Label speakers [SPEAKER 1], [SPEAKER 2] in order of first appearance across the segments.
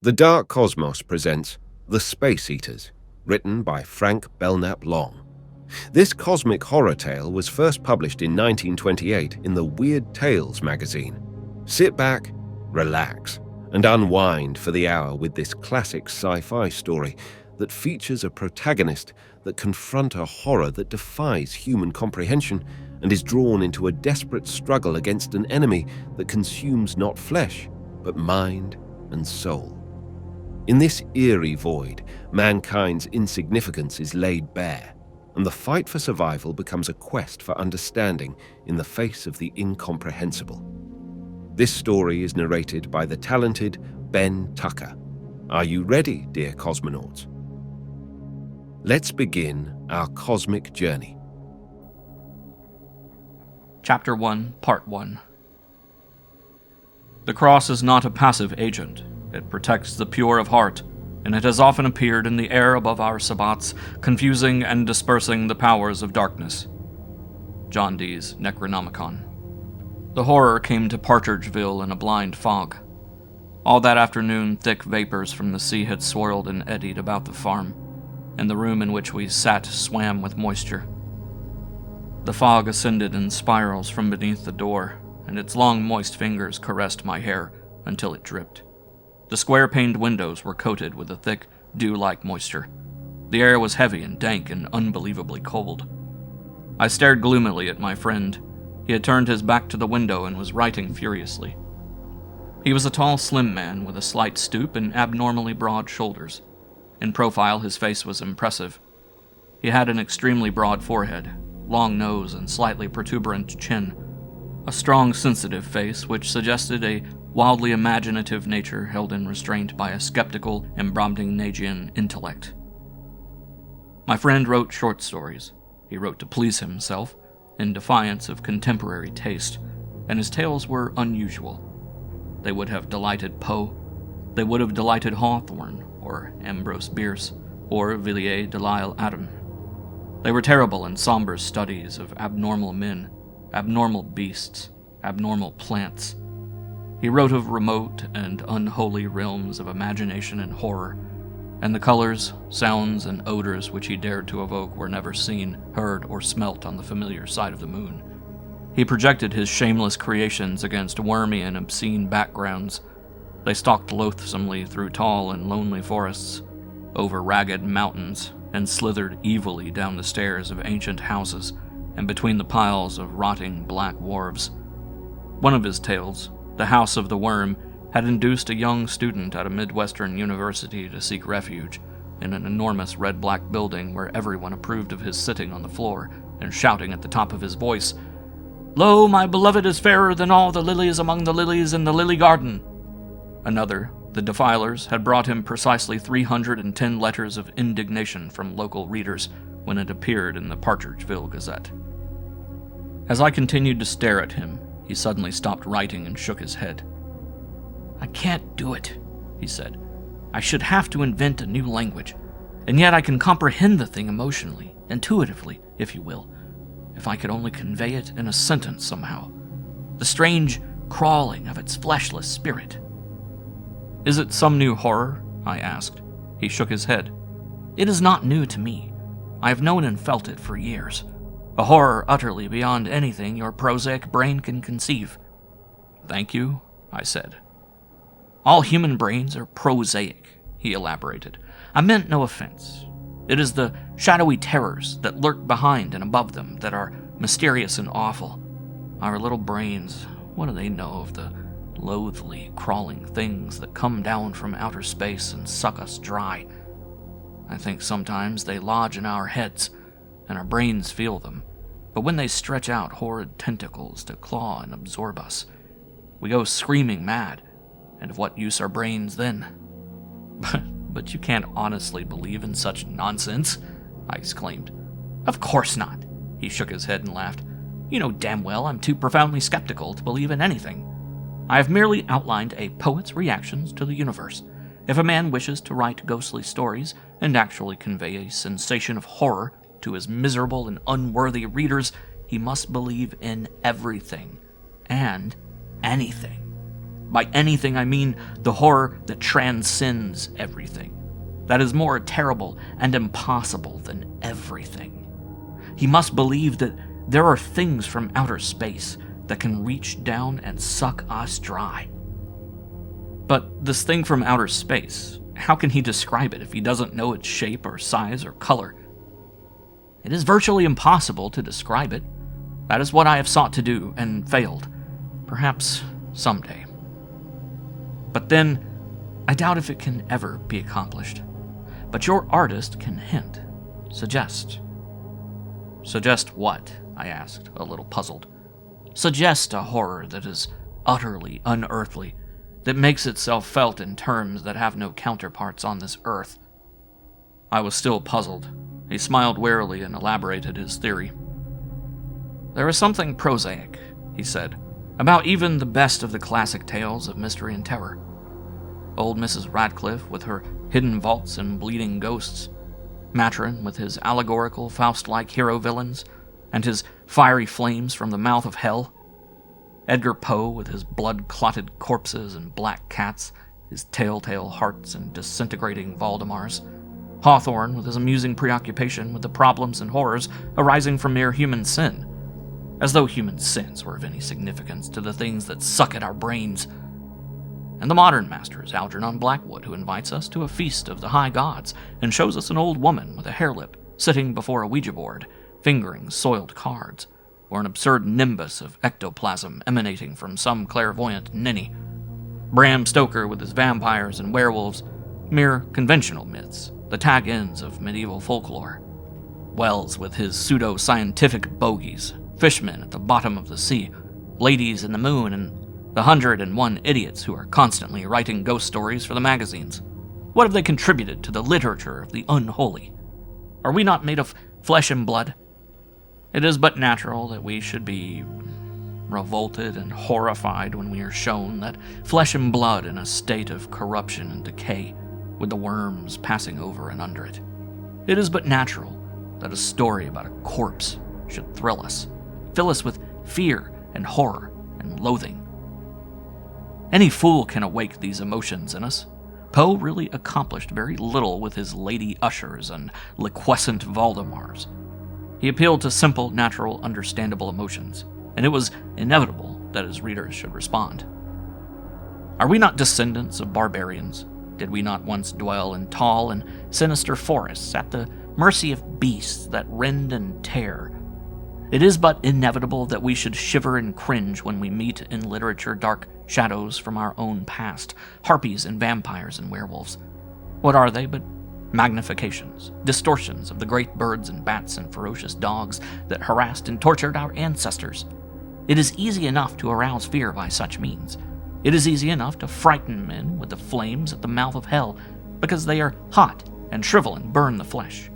[SPEAKER 1] The Dark Cosmos presents The Space Eaters, written by Frank Belknap Long. This cosmic horror tale was first published in 1928 in the Weird Tales magazine. Sit back, relax, and unwind for the hour with this classic sci-fi story that features a protagonist that confront a horror that defies human comprehension and is drawn into a desperate struggle against an enemy that consumes not flesh, but mind and soul. In this eerie void, mankind's insignificance is laid bare, and the fight for survival becomes a quest for understanding in the face of the incomprehensible. This story is narrated by the talented Ben Tucker. Are you ready, dear cosmonauts? Let's begin our cosmic journey.
[SPEAKER 2] Chapter 1, Part 1. The cross is not a passive agent. It protects the pure of heart, and it has often appeared in the air above our sabbats, confusing and dispersing the powers of darkness. John Dee's Necronomicon. The horror came to Partridgeville in a blind fog. All that afternoon, thick vapors from the sea had swirled and eddied about the farm, and the room in which we sat swam with moisture. The fog ascended in spirals from beneath the door, and its long, moist fingers caressed my hair until it dripped. The square-paned windows were coated with a thick, dew-like moisture. The air was heavy and dank and unbelievably cold. I stared gloomily at my friend. He had turned his back to the window and was writing furiously. He was a tall, slim man with a slight stoop and abnormally broad shoulders. In profile, his face was impressive. He had an extremely broad forehead, long nose, and slightly protuberant chin. A strong, sensitive face which suggested a wildly imaginative nature held in restraint by a skeptical and Brobdingnagian intellect. My friend wrote short stories. He wrote to please himself, in defiance of contemporary taste, and his tales were unusual. They would have delighted Poe. They would have delighted Hawthorne, or Ambrose Bierce, or Villiers de l'Isle Adam. They were terrible and somber studies of abnormal men, abnormal beasts, abnormal plants. He wrote of remote and unholy realms of imagination and horror, and the colors, sounds, and odors which he dared to evoke were never seen, heard, or smelt on the familiar side of the moon. He projected his shameless creations against wormy and obscene backgrounds. They stalked loathsomely through tall and lonely forests, over ragged mountains, and slithered evilly down the stairs of ancient houses and between the piles of rotting black wharves. One of his tales, The House of the Worm, had induced a young student at a Midwestern university to seek refuge in an enormous red-black building where everyone approved of his sitting on the floor and shouting at the top of his voice, "Lo, my beloved is fairer than all the lilies among the lilies in the lily garden." Another, The Defilers, had brought him precisely 310 letters of indignation from local readers when it appeared in the Partridgeville Gazette. As I continued to stare at him, he suddenly stopped writing and shook his head. "I can't do it," he said. "I should have to invent a new language, and yet I can comprehend the thing emotionally, intuitively, if you will, if I could only convey it in a sentence somehow. The strange crawling of its fleshless spirit." "Is it some new horror?" I asked. He shook his head. "It is not new to me. I have known and felt it for years. A horror utterly beyond anything your prosaic brain can conceive." "Thank you," I said. "All human brains are prosaic," he elaborated. "I meant no offense. It is the shadowy terrors that lurk behind and above them that are mysterious and awful. Our little brains, what do they know of the loathly, crawling things that come down from outer space and suck us dry? I think sometimes they lodge in our heads, and our brains feel them, but when they stretch out horrid tentacles to claw and absorb us, we go screaming mad, and of what use are brains then?" But you can't honestly believe in such nonsense," I exclaimed. "Of course not," he shook his head and laughed. "You know damn well I'm too profoundly skeptical to believe in anything. I have merely outlined a poet's reactions to the universe. If a man wishes to write ghostly stories and actually convey a sensation of horror to his miserable and unworthy readers, he must believe in everything and anything. By anything, I mean the horror that transcends everything, that is more terrible and impossible than everything. He must believe that there are things from outer space that can reach down and suck us dry. But this thing from outer space, how can he describe it if he doesn't know its shape or size or color? It is virtually impossible to describe it. That is what I have sought to do and failed. Perhaps someday. But then, I doubt if it can ever be accomplished. But your artist can hint, suggest. Suggest what? I asked, a little puzzled. Suggest a horror that is utterly unearthly, that makes itself felt in terms that have no counterparts on this earth. I was still puzzled. He smiled warily and elaborated his theory. There is something prosaic, he said, about even the best of the classic tales of mystery and terror. Old Mrs. Radcliffe with her hidden vaults and bleeding ghosts, Patron with his allegorical Faust-like hero villains, and his fiery flames from the mouth of hell, Edgar Poe with his blood-clotted corpses and black cats, his telltale hearts and disintegrating Valdemars, Hawthorne with his amusing preoccupation with the problems and horrors arising from mere human sin, as though human sins were of any significance to the things that suck at our brains, and the modern masters, Algernon Blackwood, who invites us to a feast of the high gods and shows us an old woman with a hairlip sitting before a Ouija board, fingering soiled cards, or an absurd nimbus of ectoplasm emanating from some clairvoyant ninny. Bram Stoker with his vampires and werewolves, mere conventional myths, the tag-ends of medieval folklore. Wells with his pseudo-scientific bogies, fishmen at the bottom of the sea, ladies in the moon, and the 101 idiots who are constantly writing ghost stories for the magazines. What have they contributed to the literature of the unholy? Are we not made of flesh and blood? It is but natural that we should be revolted and horrified when we are shown that flesh and blood in a state of corruption and decay, with the worms passing over and under it. It is but natural that a story about a corpse should thrill us, fill us with fear and horror and loathing. Any fool can awake these emotions in us. Poe really accomplished very little with his lady ushers and liquescent Valdemars. He appealed to simple, natural, understandable emotions, and it was inevitable that his readers should respond. Are we not descendants of barbarians? Did we not once dwell in tall and sinister forests at the mercy of beasts that rend and tear? It is but inevitable that we should shiver and cringe when we meet in literature dark shadows from our own past, harpies and vampires and werewolves. What are they but magnifications, distortions of the great birds and bats and ferocious dogs that harassed and tortured our ancestors? It is easy enough to arouse fear by such means. It is easy enough to frighten men with the flames at the mouth of hell, because they are hot and shrivel and burn the flesh.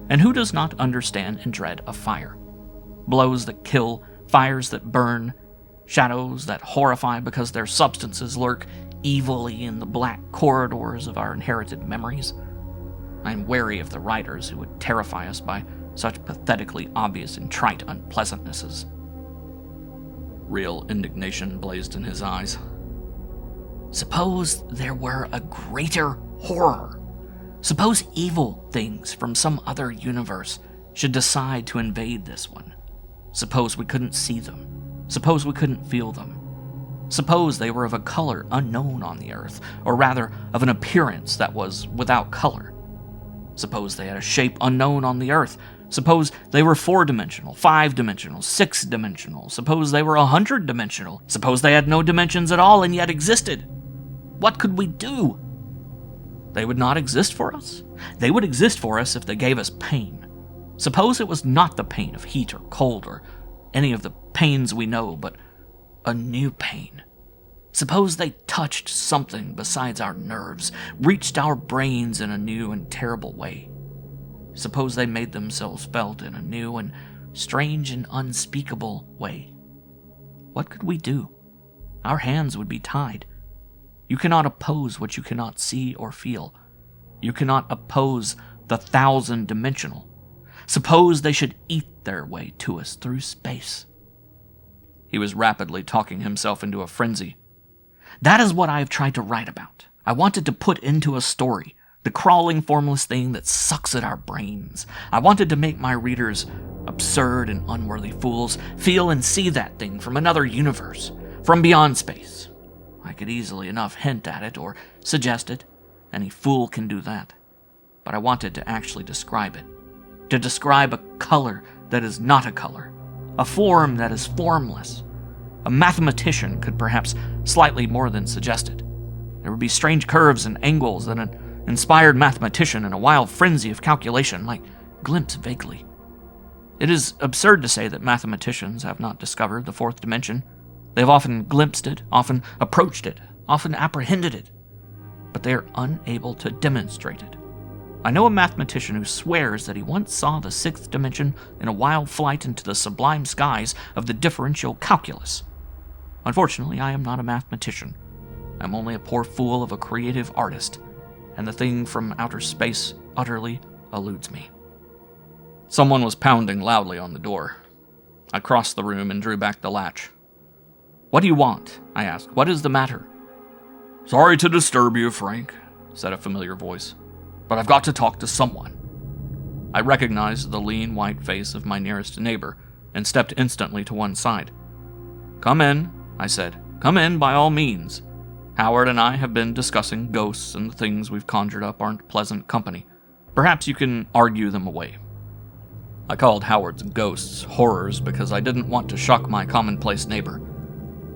[SPEAKER 2] And who does not understand and dread a fire? Blows that kill, fires that burn, shadows that horrify because their substances lurk evilly in the black corridors of our inherited memories. I am wary of the writers who would terrify us by such pathetically obvious and trite unpleasantnesses. Real indignation blazed in his eyes. Suppose there were a greater horror. Suppose evil things from some other universe should decide to invade this one. Suppose we couldn't see them. Suppose we couldn't feel them. Suppose they were of a color unknown on the earth, or rather of an appearance that was without color. Suppose they had a shape unknown on the earth. Suppose they were 4-dimensional, 5-dimensional, 6-dimensional. Suppose they were 100-dimensional. Suppose they had no dimensions at all and yet existed. What could we do? They would not exist for us. They would exist for us if they gave us pain. Suppose it was not the pain of heat or cold or any of the pains we know, but a new pain. Suppose they touched something besides our nerves, reached our brains in a new and terrible way. Suppose they made themselves felt in a new and strange and unspeakable way. What could we do? Our hands would be tied. You cannot oppose what you cannot see or feel. You cannot oppose the 1,000-dimensional. Suppose they should eat their way to us through space. He was rapidly talking himself into a frenzy. That is what I have tried to write about. I wanted to put into a story the crawling, formless thing that sucks at our brains. I wanted to make my readers, absurd and unworthy fools, feel and see that thing from another universe, from beyond space. I could easily enough hint at it or suggest it. Any fool can do that. But I wanted to actually describe it. To describe a color that is not a color. A form that is formless. A mathematician could perhaps slightly more than suggest it. There would be strange curves and angles that an inspired mathematician in a wild frenzy of calculation might glimpse vaguely. It is absurd to say that mathematicians have not discovered the fourth dimension. They have often glimpsed it, often approached it, often apprehended it, but they are unable to demonstrate it. I know a mathematician who swears that he once saw the sixth dimension in a wild flight into the sublime skies of the differential calculus. Unfortunately, I am not a mathematician. I am only a poor fool of a creative artist, and the thing from outer space utterly eludes me. Someone was pounding loudly on the door. I crossed the room and drew back the latch. "What do you want?" I asked. "What is the matter?" "Sorry to disturb you, Frank," said a familiar voice, "but I've got to talk to someone." I recognized the lean white face of my nearest neighbor and stepped instantly to one side. "Come in," I said. "Come in by all means. Howard and I have been discussing ghosts, and the things we've conjured up aren't pleasant company. Perhaps you can argue them away." I called Howard's ghosts horrors because I didn't want to shock my commonplace neighbor.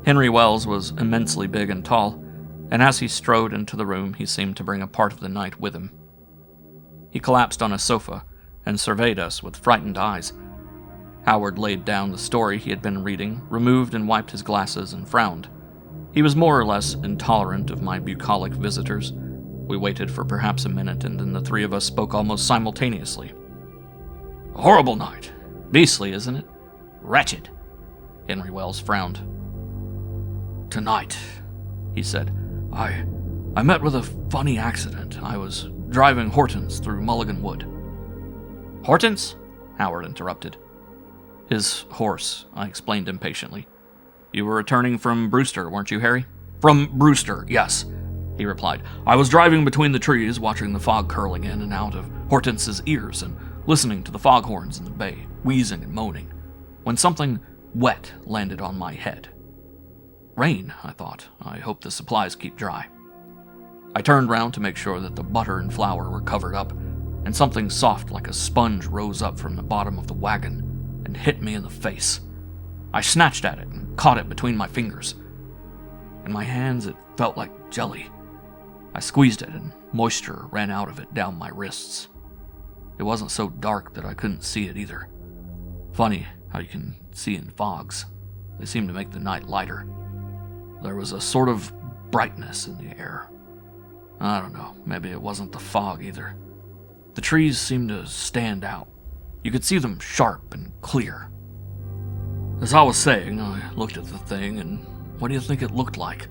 [SPEAKER 2] Henry Wells was immensely big and tall, and as he strode into the room, he seemed to bring a part of the night with him. He collapsed on a sofa and surveyed us with frightened eyes. Howard laid down the story he had been reading, removed and wiped his glasses, and frowned. He was more or less intolerant of my bucolic visitors. We waited for perhaps a minute, and then the three of us spoke almost simultaneously. "A horrible night. Beastly, isn't it? Wretched." Henry Wells frowned. "Tonight," he said, I met with a funny accident. I was driving Hortense through Mulligan Wood." "Hortense?" Howard interrupted. "His horse," I explained impatiently. "You were returning from Brewster, weren't you, Harry?" "From Brewster, yes," he replied. "I was driving between the trees, watching the fog curling in and out of Hortense's ears and listening to the foghorns in the bay, wheezing and moaning, when something wet landed on my head. Rain, I thought. I hope the supplies keep dry. I turned round to make sure that the butter and flour were covered up, and something soft like a sponge rose up from the bottom of the wagon and hit me in the face. I snatched at it and caught it between my fingers. In my hands it felt like jelly. I squeezed it and moisture ran out of it down my wrists. It wasn't so dark that I couldn't see it either. Funny how you can see in fogs. They seem to make the night lighter. There was a sort of brightness in the air. I don't know, maybe it wasn't the fog either. The trees seemed to stand out. You could see them sharp and clear. As I was saying, I looked at the thing, and what do you think it looked like?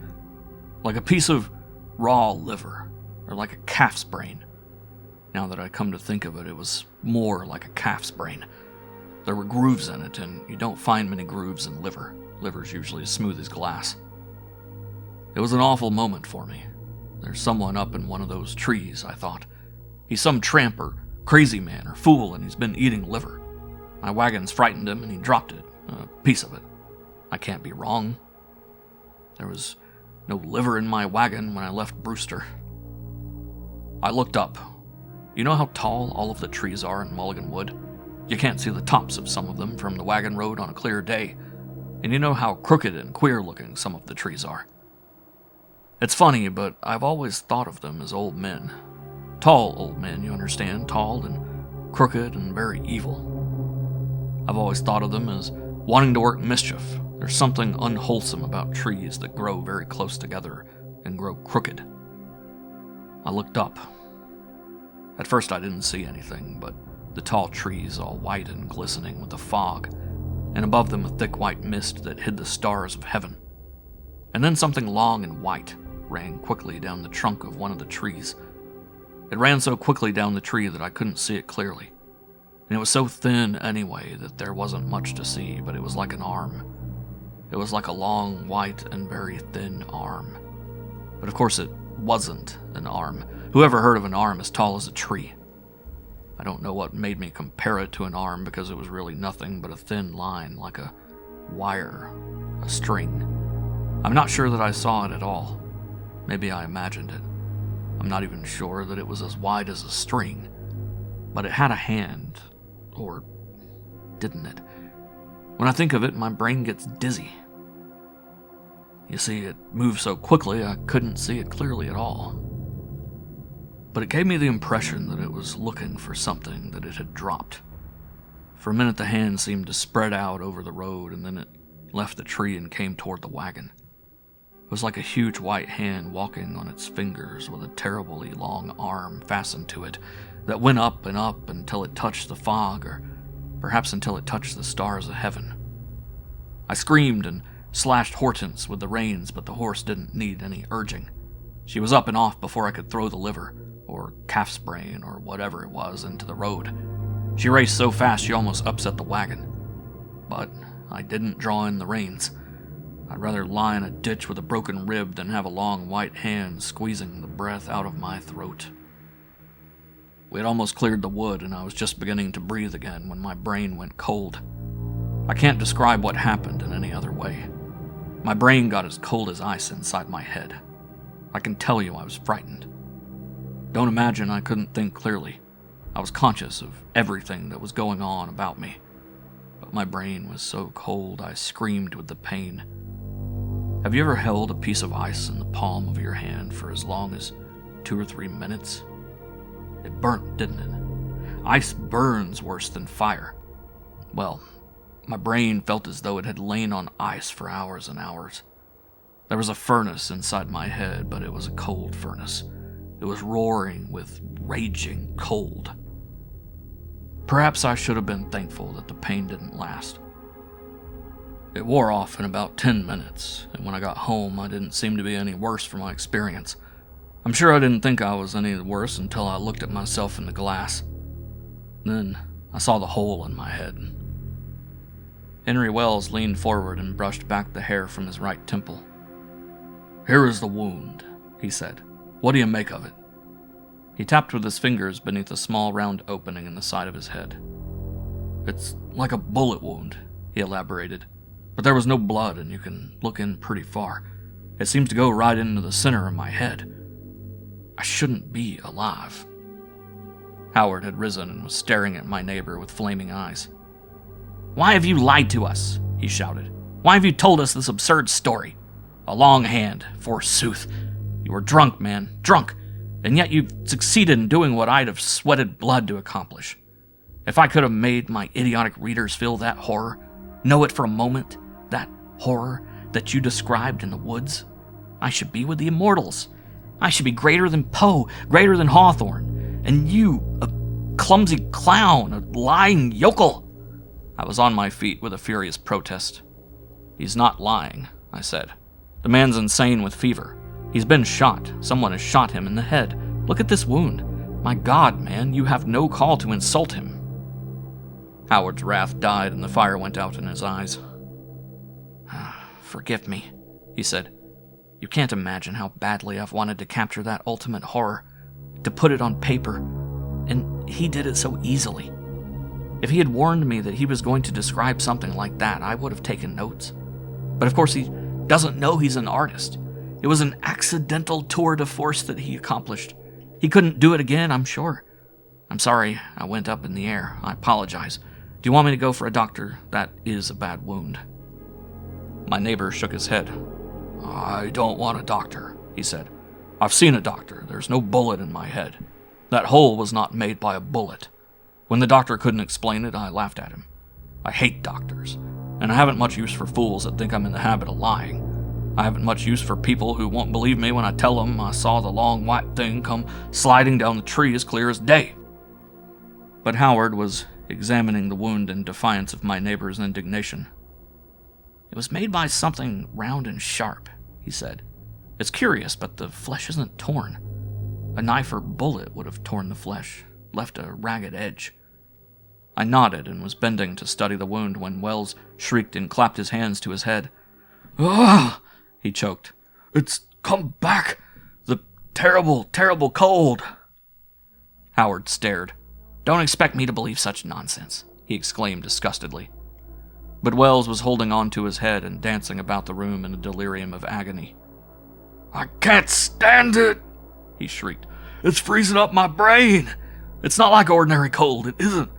[SPEAKER 2] Like a piece of raw liver, or like a calf's brain. Now that I come to think of it, it was more like a calf's brain. There were grooves in it, and you don't find many grooves in liver. Liver's usually as smooth as glass. It was an awful moment for me. There's someone up in one of those trees, I thought. He's some tramp or crazy man or fool, and he's been eating liver. My wagons frightened him, and he dropped it, a piece of it. I can't be wrong. There was no liver in my wagon when I left Brewster. I looked up. You know how tall all of the trees are in Mulligan Wood? You can't see the tops of some of them from the wagon road on a clear day. And you know how crooked and queer-looking some of the trees are. It's funny, but I've always thought of them as old men. Tall old men, you understand, tall and crooked and very evil. I've always thought of them as wanting to work mischief. There's something unwholesome about trees that grow very close together and grow crooked. I looked up. At first I didn't see anything, but the tall trees all white and glistening with the fog, and above them a thick white mist that hid the stars of heaven. And then something long and white ran quickly down the trunk of one of the trees. It ran so quickly down the tree that I couldn't see it clearly. And it was so thin anyway that there wasn't much to see, but it was like an arm. It was like a long, white, and very thin arm. But of course it wasn't an arm. Whoever heard of an arm as tall as a tree? I don't know what made me compare it to an arm because it was really nothing but a thin line, like a wire, a string. I'm not sure that I saw it at all. Maybe I imagined it. I'm not even sure that it was as wide as a string, but it had a hand, or didn't it? When I think of it, my brain gets dizzy. You see, it moved so quickly I couldn't see it clearly at all. But it gave me the impression that it was looking for something that it had dropped. For a minute the hand seemed to spread out over the road, and then it left the tree and came toward the wagon. It was like a huge white hand walking on its fingers with a terribly long arm fastened to it that went up and up until it touched the fog, or perhaps until it touched the stars of heaven. I screamed and slashed Hortense with the reins, but the horse didn't need any urging. She was up and off before I could throw the liver, or calf's brain, or whatever it was, into the road. She raced so fast she almost upset the wagon. But I didn't draw in the reins. I'd rather lie in a ditch with a broken rib than have a long white hand squeezing the breath out of my throat. We had almost cleared the wood, and I was just beginning to breathe again when my brain went cold. I can't describe what happened in any other way. My brain got as cold as ice inside my head. I can tell you I was frightened. Don't imagine I couldn't think clearly. I was conscious of everything that was going on about me. But my brain was so cold I screamed with the pain. Have you ever held a piece of ice in the palm of your hand for as long as 2 or 3 minutes? It burnt, didn't it? Ice burns worse than fire. Well, my brain felt as though it had lain on ice for hours and hours. There was a furnace inside my head, but it was a cold furnace. It was roaring with raging cold. Perhaps I should have been thankful that the pain didn't last. It wore off in about 10 minutes, and when I got home, I didn't seem to be any worse for my experience. I'm sure I didn't think I was any worse until I looked at myself in the glass. Then I saw the hole in my head. Henry Wells leaned forward and brushed back the hair from his right temple. "Here is the wound," he said. "What do you make of it?" He tapped with his fingers beneath a small round opening in the side of his head. "It's like a bullet wound," he elaborated. "But there was no blood, and you can look in pretty far. It seems to go right into the center of my head. I shouldn't be alive." Howard had risen and was staring at my neighbor with flaming eyes. "Why have you lied to us?" he shouted. "Why have you told us this absurd story? A long hand, forsooth. You were drunk, man, drunk, and yet you've succeeded in doing what I'd have sweated blood to accomplish. If I could have made my idiotic readers feel that horror, know it for a moment, that horror that you described in the woods, I should be with the immortals. I should be greater than Poe, greater than Hawthorne, and you, a clumsy clown, a lying yokel." I was on my feet with a furious protest. "He's not lying," I said. "The man's insane with fever. He's been shot. Someone has shot him in the head. Look at this wound. My God, man, you have no call to insult him." Howard's wrath died and the fire went out in his eyes. "Forgive me," he said. "You can't imagine how badly I've wanted to capture that ultimate horror, to put it on paper, and he did it so easily. If he had warned me that he was going to describe something like that, I would have taken notes. But of course he doesn't know he's an artist. It was an accidental tour de force that he accomplished. He couldn't do it again, I'm sure. I'm sorry I went up in the air. I apologize. Do you want me to go for a doctor? That is a bad wound." My neighbor shook his head. "I don't want a doctor," he said. "I've seen a doctor. There's no bullet in my head. That hole was not made by a bullet. When the doctor couldn't explain it, I laughed at him. I hate doctors, and I haven't much use for fools that think I'm in the habit of lying. I haven't much use for people who won't believe me when I tell them I saw the long white thing come sliding down the tree as clear as day." But Howard was examining the wound in defiance of my neighbor's indignation. "It was made by something round and sharp," he said. "It's curious, but the flesh isn't torn. A knife or bullet would have torn the flesh, left a ragged edge." I nodded and was bending to study the wound when Wells shrieked and clapped his hands to his head. "Ah!" he choked. "It's come back! terrible, terrible cold." Howard stared. "Don't expect me to believe such nonsense," he exclaimed disgustedly. But Wells was holding on to his head and dancing about the room in a delirium of agony. "I can't stand it," he shrieked. "It's freezing up my brain. It's not like ordinary cold. It isn't.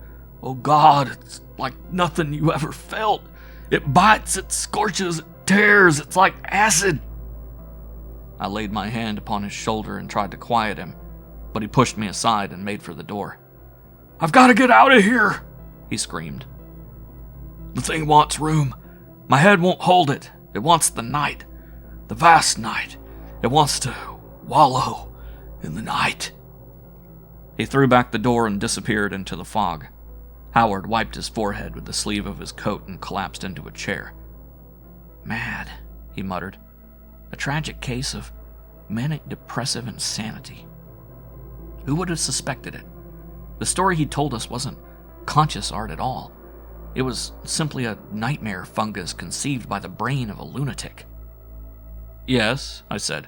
[SPEAKER 2] Oh God, it's like nothing you ever felt. It bites, it scorches, it tears. It's like acid." I laid my hand upon his shoulder and tried to quiet him, but he pushed me aside and made for the door. "I've got to get out of here," he screamed. "The thing wants room. My head won't hold it. It wants the night. The vast night. It wants to wallow in the night." He threw back the door and disappeared into the fog. Howard wiped his forehead with the sleeve of his coat and collapsed into a chair. "Mad," he muttered. "A tragic case of manic depressive insanity. Who would have suspected it? The story he told us wasn't conscious art at all. It was simply a nightmare fungus conceived by the brain of a lunatic." "Yes," I said,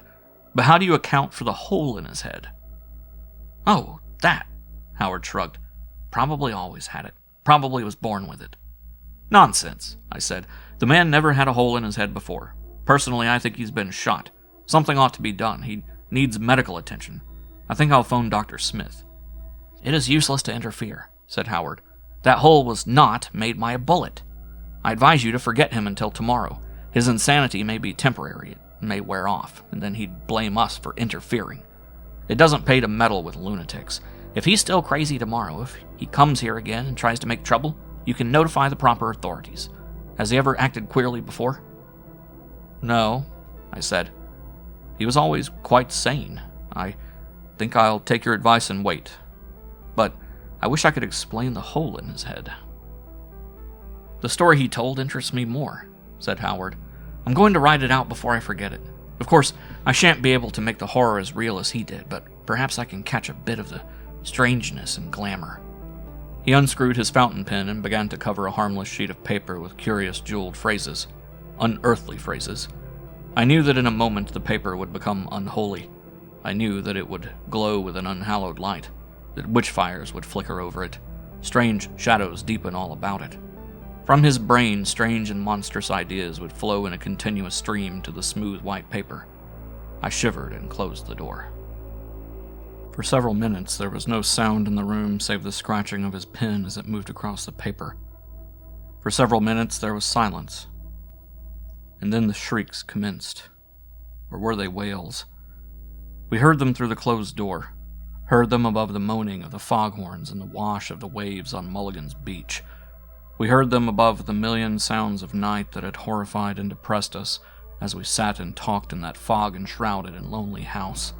[SPEAKER 2] "but how do you account for the hole in his head?" "Oh, that," Howard shrugged. "Probably always had it. Probably was born with it." "Nonsense," I said. "The man never had a hole in his head before. Personally, I think he's been shot. Something ought to be done. He needs medical attention. I think I'll phone Dr. Smith." "It is useless to interfere," said Howard. "That hole was not made by a bullet. I advise you to forget him until tomorrow. His insanity may be temporary. It may wear off, and then he'd blame us for interfering. It doesn't pay to meddle with lunatics. If he's still crazy tomorrow, if he comes here again and tries to make trouble, you can notify the proper authorities. Has he ever acted queerly before?" "No," I said. "He was always quite sane. I think I'll take your advice and wait. But I wish I could explain the hole in his head." "The story he told interests me more," said Howard. "I'm going to write it out before I forget it. Of course, I shan't be able to make the horror as real as he did, but perhaps I can catch a bit of the strangeness and glamour." He unscrewed his fountain pen and began to cover a harmless sheet of paper with curious jeweled phrases. Unearthly phrases. I knew that in a moment the paper would become unholy. I knew that it would glow with an unhallowed light, that witch-fires would flicker over it, strange shadows deepen all about it. From his brain, strange and monstrous ideas would flow in a continuous stream to the smooth white paper. I shivered and closed the door. For several minutes there was no sound in the room save the scratching of his pen as it moved across the paper. For several minutes there was silence. And then the shrieks commenced. Or were they wails? We heard them through the closed door, heard them above the moaning of the foghorns and the wash of the waves on Mulligan's beach. We heard them above the million sounds of night that had horrified and depressed us as we sat and talked in that fog-enshrouded and lonely house.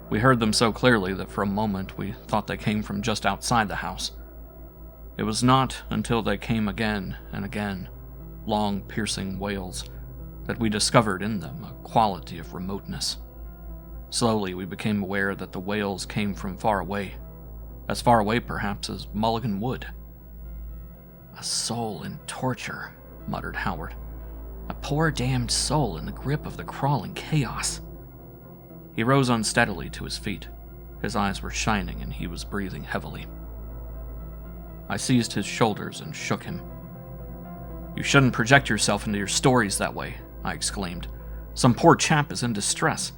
[SPEAKER 2] We heard them so clearly that for a moment we thought they came from just outside the house. It was not until they came again and again, long, piercing wails, that we discovered in them a quality of remoteness. Slowly we became aware that the wails came from far away, as far away perhaps as Mulligan Wood. "A soul in torture," muttered Howard. "A poor damned soul in the grip of the crawling chaos." He rose unsteadily to his feet. His eyes were shining and he was breathing heavily. I seized his shoulders and shook him. "You shouldn't project yourself into your stories that way," I exclaimed. "Some poor chap is in distress.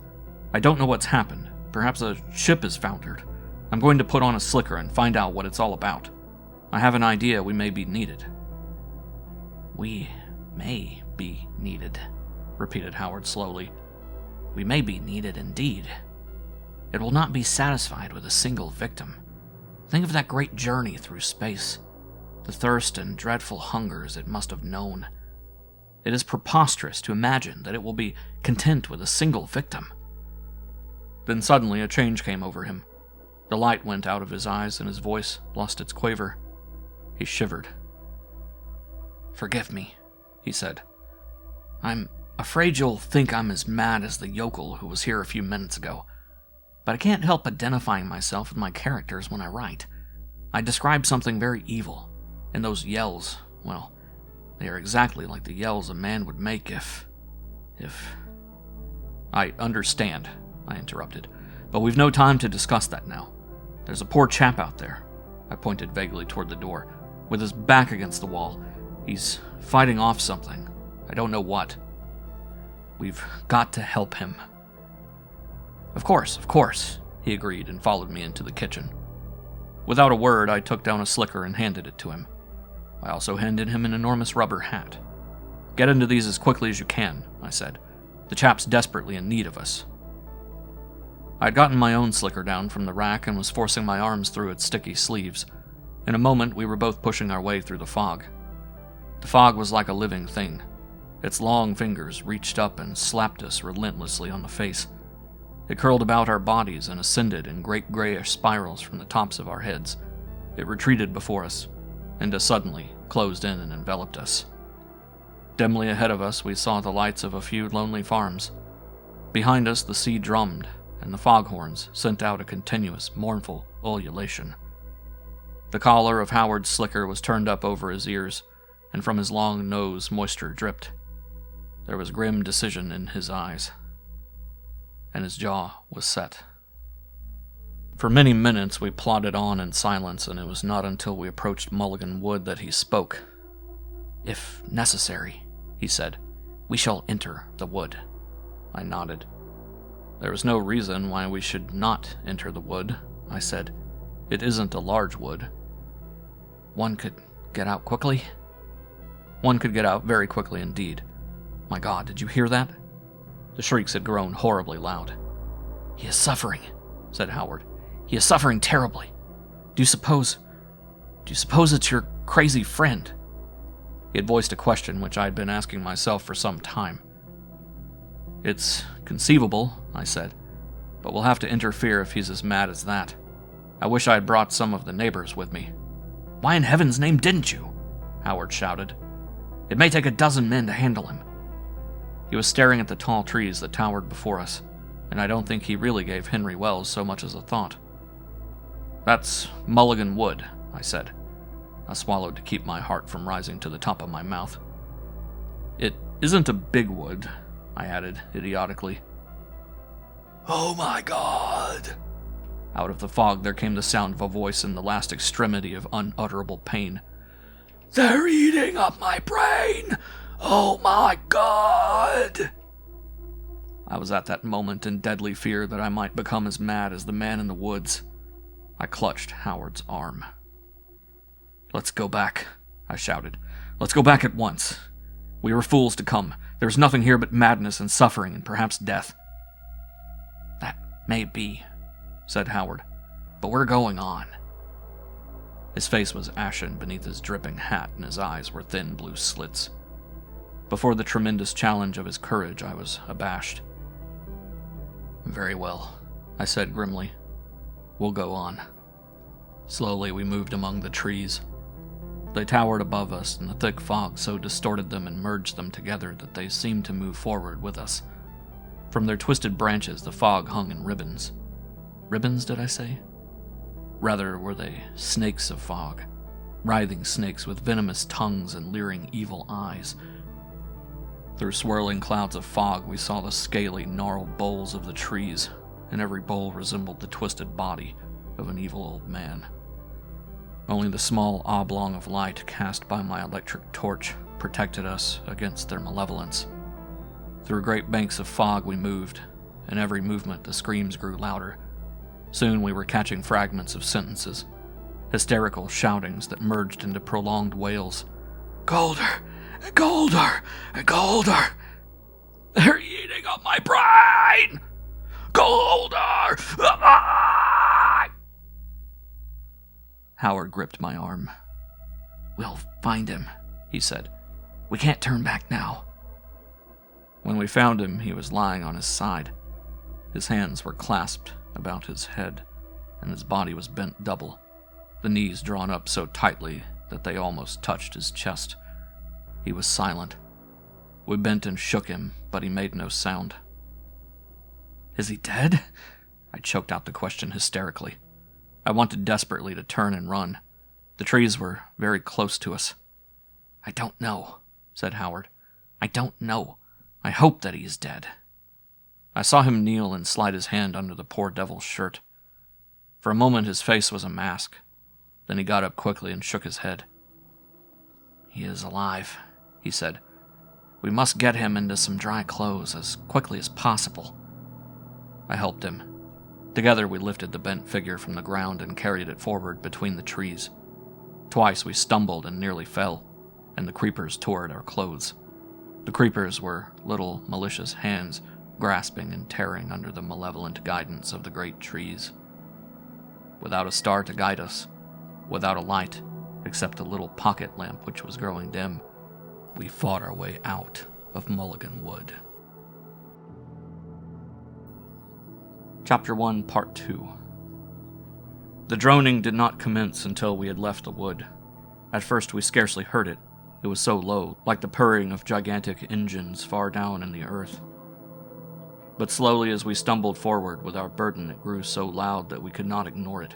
[SPEAKER 2] I don't know what's happened. Perhaps a ship has foundered. I'm going to put on a slicker and find out what it's all about. I have an idea we may be needed." "We may be needed," repeated Howard slowly. "We may be needed indeed. It will not be satisfied with a single victim. Think of that great journey through space, the thirst and dreadful hungers it must have known. It is preposterous to imagine that it will be content with a single victim." Then suddenly a change came over him. The light went out of his eyes and his voice lost its quaver. He shivered. "Forgive me," he said. "I'm afraid you'll think I'm as mad as the yokel who was here a few minutes ago, but I can't help identifying myself with my characters when I write. I describe something very evil, and those yells, well, they are exactly like the yells a man would make if... "I understand," I interrupted. "But we've no time to discuss that now. There's a poor chap out there," I pointed vaguely toward the door, "with his back against the wall. He's fighting off something. I don't know what. We've got to help him." Of course, he agreed and followed me into the kitchen. Without a word, I took down a slicker and handed it to him. I also handed him an enormous rubber hat. "Get into these as quickly as you can," I said. "The chap's desperately in need of us." I'd gotten my own slicker down from the rack and was forcing my arms through its sticky sleeves. In a moment, we were both pushing our way through the fog. The fog was like a living thing. Its long fingers reached up and slapped us relentlessly on the face. It curled about our bodies and ascended in great grayish spirals from the tops of our heads. It retreated before us, and as suddenly closed in and enveloped us. Dimly ahead of us, we saw the lights of a few lonely farms. Behind us, the sea drummed, and the foghorns sent out a continuous, mournful ululation. The collar of Howard's slicker was turned up over his ears, and from his long nose moisture dripped. There was grim decision in his eyes, and his jaw was set. For many minutes we plodded on in silence, and it was not until we approached Mulligan Wood that he spoke. "If necessary," he said, "we shall enter the wood." I nodded. "There is no reason why we should not enter the wood," I said. "It isn't a large wood." "One could get out quickly?" One could get out very quickly indeed. My God, did you hear that? The shrieks had grown horribly loud. "He is suffering," said Howard. "He is suffering terribly. Do you suppose it's your crazy friend?" He had voiced a question which I had been asking myself for some time. "It's conceivable," I said, "but we'll have to interfere if he's as mad as that. I wish I had brought some of the neighbors with me." "Why in heaven's name didn't you?" Howard shouted. "It may take a dozen men to handle him." He was staring at the tall trees that towered before us, and I don't think he really gave Henry Wells so much as a thought. "That's Mulligan Wood," I said. I swallowed to keep my heart from rising to the top of my mouth. "It isn't a big wood," I added idiotically. "Oh my God!" Out of the fog there came the sound of a voice in the last extremity of unutterable pain. "They're eating up my brain! Oh my God!" I was at that moment in deadly fear that I might become as mad as the man in the woods. I clutched Howard's arm. "Let's go back," I shouted. "Let's go back at once. We were fools to come. There's nothing here but madness and suffering and perhaps death." "That may be," said Howard, "but we're going on." His face was ashen beneath his dripping hat, and his eyes were thin blue slits. Before the tremendous challenge of his courage, I was abashed. "Very well," I said grimly. "We'll go on." Slowly we moved among the trees. They towered above us, and the thick fog so distorted them and merged them together that they seemed to move forward with us. From their twisted branches, the fog hung in ribbons. Ribbons, did I say? Rather were they snakes of fog, writhing snakes with venomous tongues and leering evil eyes. Through swirling clouds of fog, we saw the scaly, gnarled boles of the trees, and every bole resembled the twisted body of an evil old man. Only the small oblong of light cast by my electric torch protected us against their malevolence. Through great banks of fog we moved, and every movement the screams grew louder. Soon we were catching fragments of sentences, hysterical shoutings that merged into prolonged wails. "Golder! Golder! Golder! They're eating up my brain! Golder! Ah!" Howard gripped my arm. "We'll find him," he said. "We can't turn back now." When we found him, he was lying on his side. His hands were clasped about his head, and his body was bent double, the knees drawn up so tightly that they almost touched his chest. He was silent. We bent and shook him, but he made no sound. "Is he dead?" I choked out the question hysterically. I wanted desperately to turn and run. The trees were very close to us. "I don't know," said Howard. "I don't know. I hope that he is dead." I saw him kneel and slide his hand under the poor devil's shirt. For a moment his face was a mask. Then he got up quickly and shook his head. "He is alive," he said. "We must get him into some dry clothes as quickly as possible." I helped him. Together we lifted the bent figure from the ground and carried it forward between the trees. Twice we stumbled and nearly fell, and the creepers tore at our clothes. The creepers were little malicious hands grasping and tearing under the malevolent guidance of the great trees. Without a star to guide us, without a light, except a little pocket lamp which was growing dim, we fought our way out of Mulligan Wood. Chapter 1, Part 2. The droning did not commence until we had left the wood. At first we scarcely heard it. It was so low, like the purring of gigantic engines far down in the earth. But slowly as we stumbled forward with our burden, it grew so loud that we could not ignore it.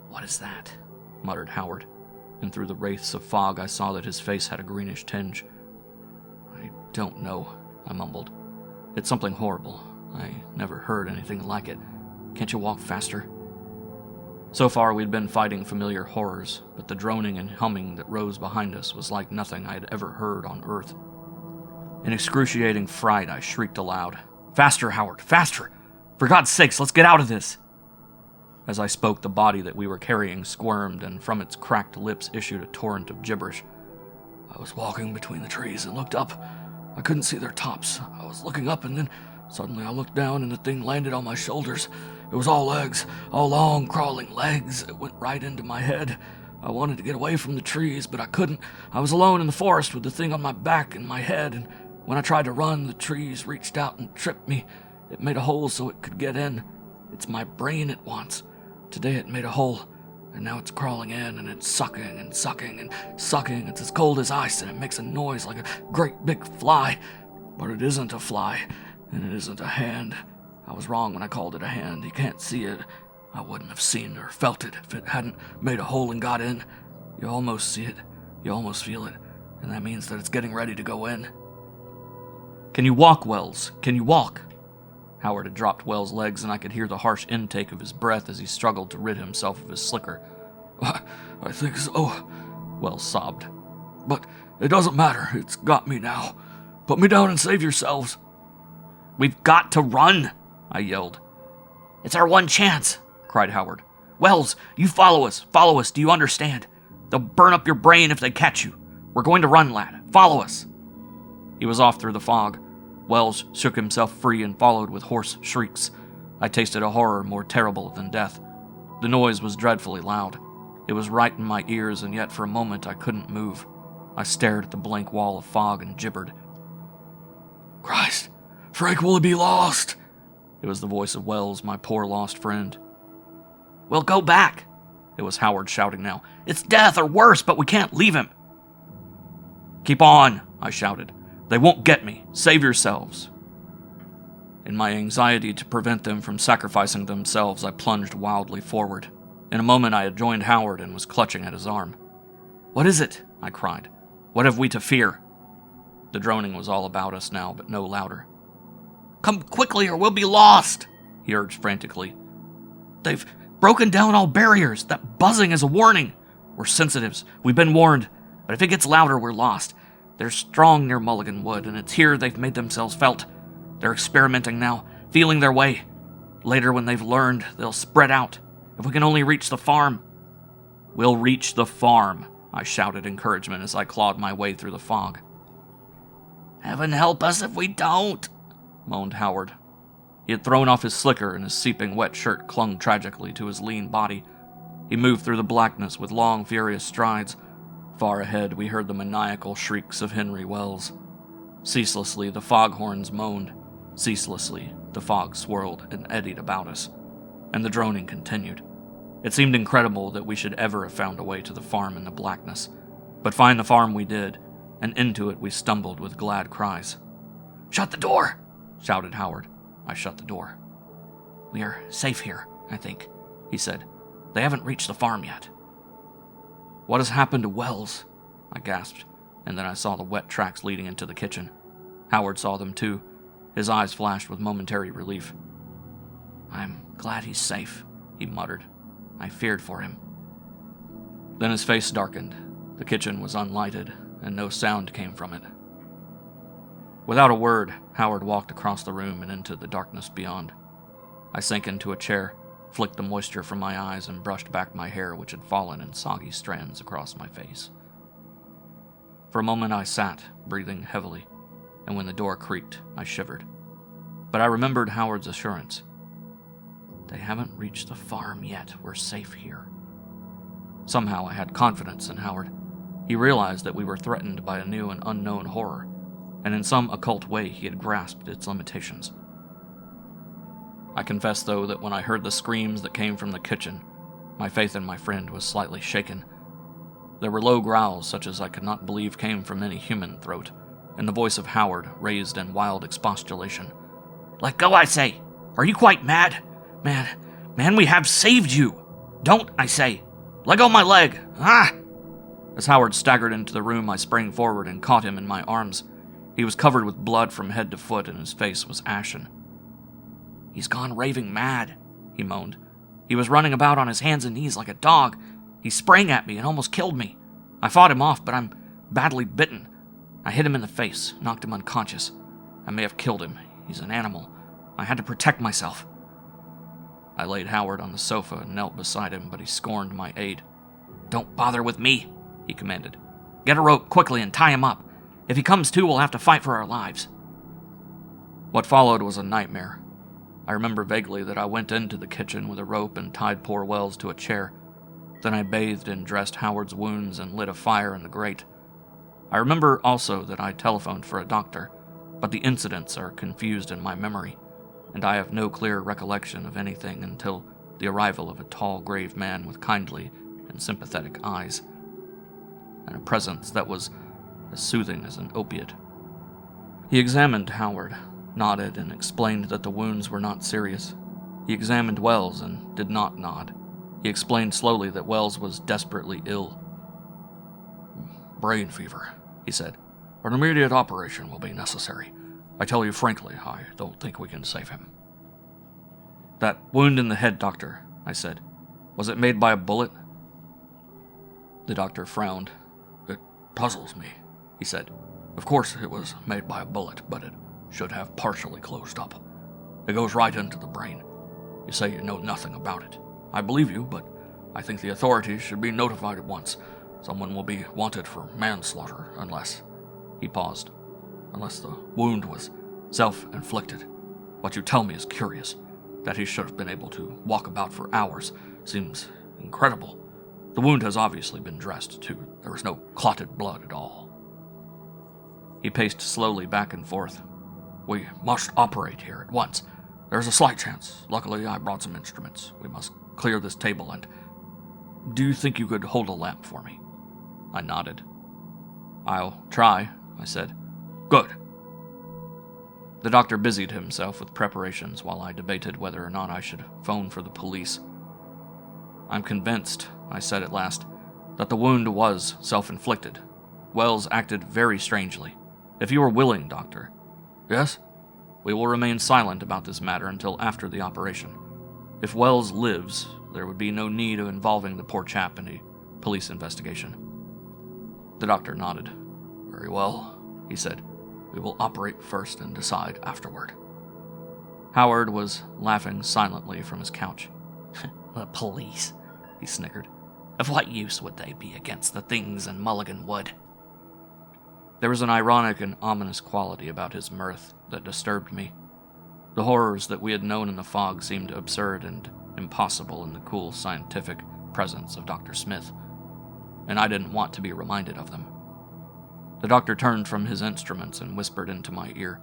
[SPEAKER 2] "What is that?" muttered Howard, and through the wraiths of fog I saw that his face had a greenish tinge. "I don't know," I mumbled. "It's something horrible. I never heard anything like it. Can't you walk faster?" So far we'd been fighting familiar horrors, but the droning and humming that rose behind us was like nothing I had ever heard on Earth. In excruciating fright I shrieked aloud, "Faster, Howard, faster! For God's sakes, let's get out of this!" As I spoke, the body that we were carrying squirmed, and from its cracked lips issued a torrent of gibberish. "I was walking between the trees and looked up. I couldn't see their tops. I was looking up and then suddenly I looked down and the thing landed on my shoulders. It was all legs, all long, crawling legs. It went right into my head. I wanted to get away from the trees, but I couldn't. I was alone in the forest with the thing on my back and my head, and when I tried to run, the trees reached out and tripped me. It made a hole so it could get in. It's my brain it wants. Today it made a hole, and now it's crawling in, and it's sucking and sucking and sucking. It's as cold as ice, and it makes a noise like a great big fly. But it isn't a fly, and it isn't a hand. I was wrong when I called it a hand. You can't see it. I wouldn't have seen or felt it if it hadn't made a hole and got in. You almost see it, you almost feel it, and that means that it's getting ready to go in." "Can you walk, Wells? Can you walk?" Howard had dropped Wells' legs, and I could hear the harsh intake of his breath as he struggled to rid himself of his slicker. I think so," Wells sobbed. "But it doesn't matter. It's got me now. Put me down and save yourselves." "We've got to run," I yelled. "It's our one chance," cried Howard. "Wells, you follow us. Follow us. Do you understand? They'll burn up your brain if they catch you. We're going to run, lad. Follow us." He was off through the fog. Wells shook himself free and followed with hoarse shrieks. I tasted a horror more terrible than death. The noise was dreadfully loud. It was right in my ears, and yet for a moment I couldn't move. I stared at the blank wall of fog and gibbered. "Christ, Frank will be lost!" It was the voice of Wells, my poor lost friend. "We'll go back!" It was Howard shouting now. "It's death or worse, but we can't leave him!" "Keep on!" I shouted. "They won't get me. Save yourselves." In my anxiety to prevent them from sacrificing themselves, I plunged wildly forward. In a moment I had joined Howard and was clutching at his arm. "What is it?" I cried. "What have we to fear?" The droning was all about us now, but no louder. "Come quickly or we'll be lost," he urged frantically. "They've broken down all barriers. That buzzing is a warning. We're sensitives. We've been warned. But if it gets louder, we're lost. They're strong near Mulligan Wood, and it's here they've made themselves felt. They're experimenting now, feeling their way. Later, when they've learned, they'll spread out. If we can only reach the farm." "We'll reach the farm," I shouted encouragement as I clawed my way through the fog. "Heaven help us if we don't," moaned Howard. He had thrown off his slicker, and his seeping wet shirt clung tragically to his lean body. He moved through the blackness with long, furious strides. Far ahead, we heard the maniacal shrieks of Henry Wells. Ceaselessly, the foghorns moaned. Ceaselessly, the fog swirled and eddied about us. And the droning continued. It seemed incredible that we should ever have found a way to the farm in the blackness. But find the farm we did, and into it we stumbled with glad cries. "Shut the door!" shouted Howard. I shut the door. "We are safe here, I think," he said. "They haven't reached the farm yet." "What has happened to Wells?" I gasped, and then I saw the wet tracks leading into the kitchen. Howard saw them too. His eyes flashed with momentary relief. "I'm glad he's safe," he muttered. "I feared for him." Then his face darkened. The kitchen was unlighted, and no sound came from it. Without a word, Howard walked across the room and into the darkness beyond. I sank into a chair, flicked the moisture from my eyes, and brushed back my hair, which had fallen in soggy strands across my face. For a moment I sat, breathing heavily, and when the door creaked, I shivered. But I remembered Howard's assurance. "They haven't reached the farm yet. We're safe here." Somehow I had confidence in Howard. He realized that we were threatened by a new and unknown horror, and in some occult way he had grasped its limitations. I confess, though, that when I heard the screams that came from the kitchen, my faith in my friend was slightly shaken. There were low growls such as I could not believe came from any human throat, and the voice of Howard raised in wild expostulation. "Let go, I say! Are you quite mad? Man, we have saved you! Don't, I say! Let go my leg! Ah!" As Howard staggered into the room, I sprang forward and caught him in my arms. He was covered with blood from head to foot, and his face was ashen. "He's gone raving mad," he moaned. "He was running about on his hands and knees like a dog. He sprang at me and almost killed me. I fought him off, but I'm badly bitten. I hit him in the face, knocked him unconscious. I may have killed him. He's an animal. I had to protect myself." I laid Howard on the sofa and knelt beside him, but he scorned my aid. "Don't bother with me," he commanded. "Get a rope quickly and tie him up. If he comes to, we'll have to fight for our lives." What followed was a nightmare. I remember vaguely that I went into the kitchen with a rope and tied poor Wells to a chair. Then I bathed and dressed Howard's wounds and lit a fire in the grate. I remember also that I telephoned for a doctor, but the incidents are confused in my memory, and I have no clear recollection of anything until the arrival of a tall, grave man with kindly and sympathetic eyes, and a presence that was as soothing as an opiate. He examined Howard, nodded, and explained that the wounds were not serious. He examined Wells and did not nod. He explained slowly that Wells was desperately ill. "Brain fever," he said. "An immediate operation will be necessary. I tell you frankly, I don't think we can save him." "That wound in the head, doctor," I said. "Was it made by a bullet?" The doctor frowned. "It puzzles me," he said. "Of course it was made by a bullet, but it should have partially closed up. It goes right into the brain. You say you know nothing about it. I believe you, but I think the authorities should be notified at once. Someone will be wanted for manslaughter unless..." He paused. "Unless the wound was self-inflicted. What you tell me is curious. That he should have been able to walk about for hours seems incredible. The wound has obviously been dressed, too. There is no clotted blood at all." He paced slowly back and forth. "We must operate here at once. There's a slight chance. Luckily, I brought some instruments. We must clear this table and... Do you think you could hold a lamp for me?" I nodded. "I'll try," I said. "Good." The doctor busied himself with preparations while I debated whether or not I should phone for the police. "I'm convinced," I said at last, "that the wound was self-inflicted. Wells acted very strangely. If you are willing, doctor..." "Yes?" "We will remain silent about this matter until after the operation. If Wells lives, there would be no need of involving the poor chap in a police investigation." The doctor nodded. "Very well," he said. "We will operate first and decide afterward." Howard was laughing silently from his couch. "The police," he snickered. "Of what use would they be against the things in Mulligan Wood?" There was an ironic and ominous quality about his mirth that disturbed me. The horrors that we had known in the fog seemed absurd and impossible in the cool scientific presence of Dr. Smith, and I didn't want to be reminded of them. The doctor turned from his instruments and whispered into my ear.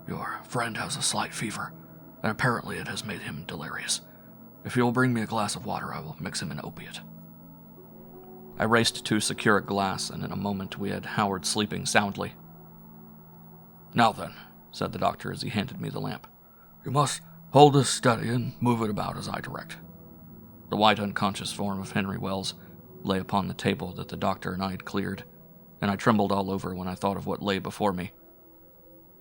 [SPEAKER 2] "Your friend has a slight fever, and apparently it has made him delirious. If you will bring me a glass of water, I will mix him an opiate." I raced to secure a glass, and in a moment we had Howard sleeping soundly. "Now then," said the doctor as he handed me the lamp. "You must hold this steady and move it about as I direct." The white unconscious form of Henry Wells lay upon the table that the doctor and I had cleared, and I trembled all over when I thought of what lay before me.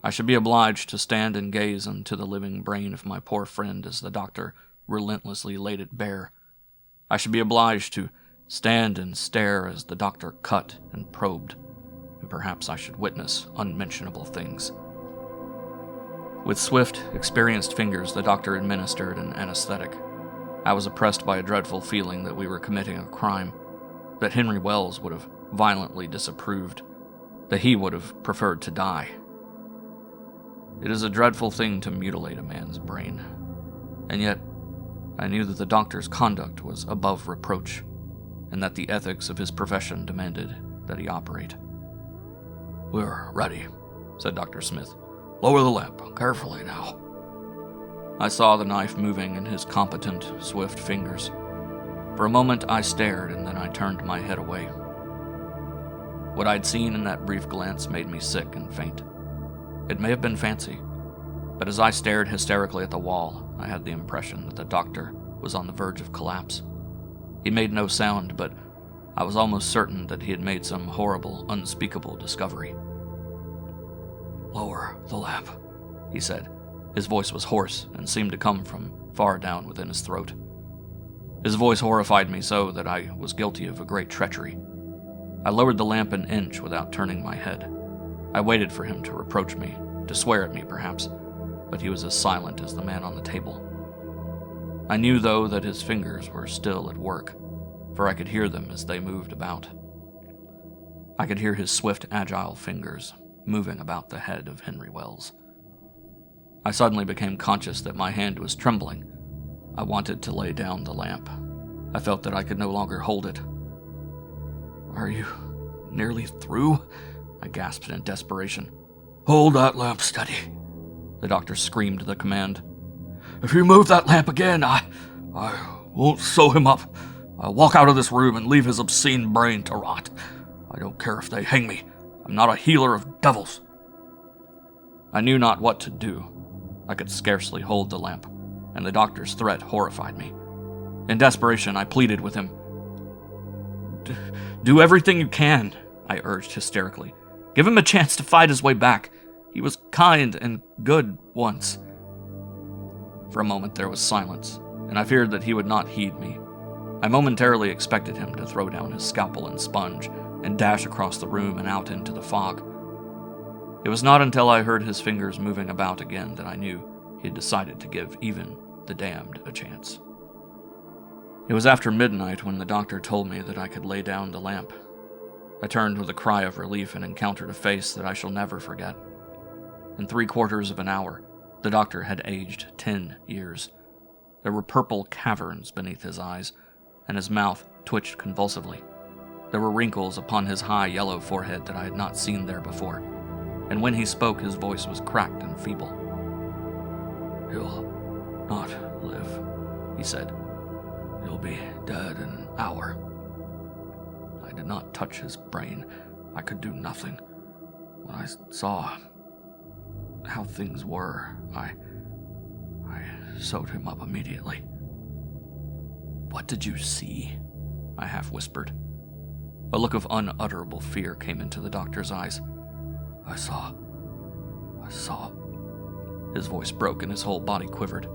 [SPEAKER 2] I should be obliged to stand and gaze into the living brain of my poor friend as the doctor relentlessly laid it bare. I should be obliged to stand and stare as the doctor cut and probed, and perhaps I should witness unmentionable things. With swift, experienced fingers, the doctor administered an anesthetic. I was oppressed by a dreadful feeling that we were committing a crime, that Henry Wells would have violently disapproved, that he would have preferred to die. It is a dreadful thing to mutilate a man's brain, and yet I knew that the doctor's conduct was above reproach, and that the ethics of his profession demanded that he operate. "We're ready," said Dr. Smith. "Lower the lamp, carefully now." I saw the knife moving in his competent, swift fingers. For a moment I stared, and then I turned my head away. What I'd seen in that brief glance made me sick and faint. It may have been fancy, but as I stared hysterically at the wall, I had the impression that the doctor was on the verge of collapse. He made no sound, but I was almost certain that he had made some horrible, unspeakable discovery. "Lower the lamp," he said. His voice was hoarse and seemed to come from far down within his throat. His voice horrified me so that I was guilty of a great treachery. I lowered the lamp an inch without turning my head. I waited for him to reproach me, to swear at me perhaps, but he was as silent as the man on the table. I knew, though, that his fingers were still at work, for I could hear them as they moved about. I could hear his swift, agile fingers moving about the head of Henry Wells. I suddenly became conscious that my hand was trembling. I wanted to lay down the lamp. I felt that I could no longer hold it. "Are you nearly through?" I gasped in desperation. "Hold that lamp steady," the doctor screamed the command. "If you move that lamp again, I won't sew him up. I'll walk out of this room and leave his obscene brain to rot. I don't care if they hang me. I'm not a healer of devils." I knew not what to do. I could scarcely hold the lamp, and the doctor's threat horrified me. In desperation, I pleaded with him. "Do everything you can," I urged hysterically. "Give him a chance to fight his way back. He was kind and good once." For a moment there was silence, and I feared that he would not heed me. I momentarily expected him to throw down his scalpel and sponge and dash across the room and out into the fog. It was not until I heard his fingers moving about again that I knew he had decided to give even the damned a chance. It was after midnight when the doctor told me that I could lay down the lamp. I turned with a cry of relief and encountered a face that I shall never forget. In 3/4 of an hour, the doctor had aged 10 years. There were purple caverns beneath his eyes, and his mouth twitched convulsively. There were wrinkles upon his high yellow forehead that I had not seen there before, and when he spoke his voice was cracked and feeble. "He'll not live," he said. "He'll be dead in an hour." I did not touch his brain. I could do nothing. When I saw how things were, I sewed him up immediately. "What did you see?" I half whispered. A look of unutterable fear came into the doctor's eyes. I saw. His voice broke and his whole body quivered.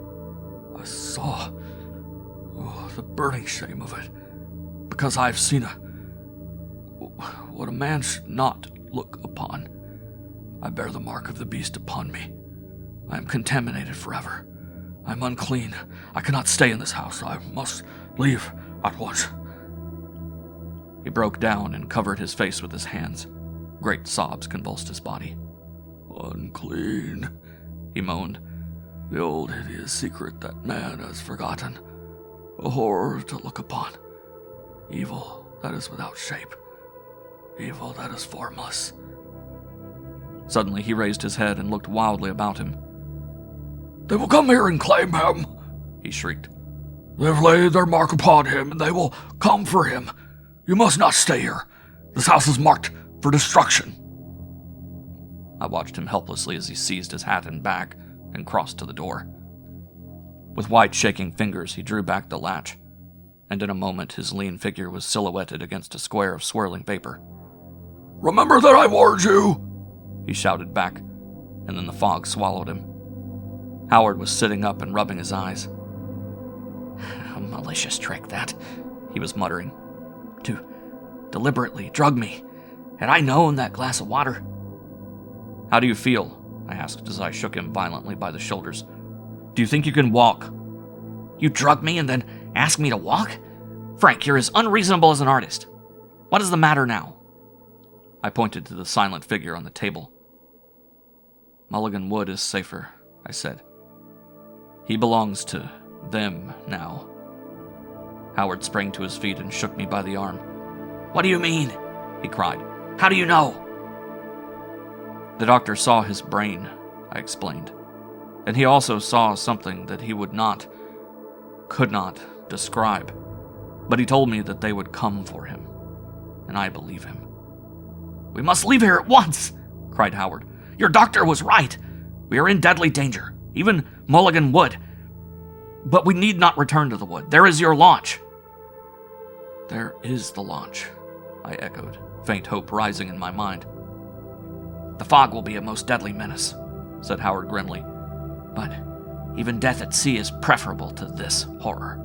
[SPEAKER 2] "I saw. Oh, the burning shame of it. Because I've seen what a man should not look upon. I bear the mark of the beast upon me. I am contaminated forever. I am unclean. I cannot stay in this house. I must leave at once." He broke down and covered his face with his hands. Great sobs convulsed his body. "Unclean," he moaned. "The old hideous secret that man has forgotten. A horror to look upon. Evil that is without shape. Evil that is formless." Suddenly he raised his head and looked wildly about him. "They will come here and claim him," he shrieked. "They have laid their mark upon him, and they will come for him. You must not stay here. This house is marked for destruction." I watched him helplessly as he seized his hat and bag and crossed to the door. With white, shaking fingers, he drew back the latch, and in a moment his lean figure was silhouetted against a square of swirling vapor. "Remember that I warned you," he shouted back. and then the fog swallowed him. Howard was sitting up and rubbing his eyes. A malicious trick, that, he was muttering. To deliberately drug me. Had I known that glass of water... How do you feel? I asked as I shook him violently by the shoulders. Do you think you can walk? You drug me and then ask me to walk? Frank, you're as unreasonable as an artist. What is the matter now? I pointed to the silent figure on the table. Mulligan Wood is safer, I said. He belongs to them now. Howard sprang to his feet and shook me by the arm. What do you mean? He cried. How do you know? The doctor saw his brain, I explained. And he also saw something that he could not describe. But he told me that they would come for him. And I believe him. We must leave here at once, cried Howard. Your doctor was right. We are in deadly danger, even Mulligan Wood. But we need not return to the wood. There is your launch. There is the launch, I echoed, faint hope rising in my mind. The fog will be a most deadly menace, said Howard grimly. But even death at sea is preferable to this horror.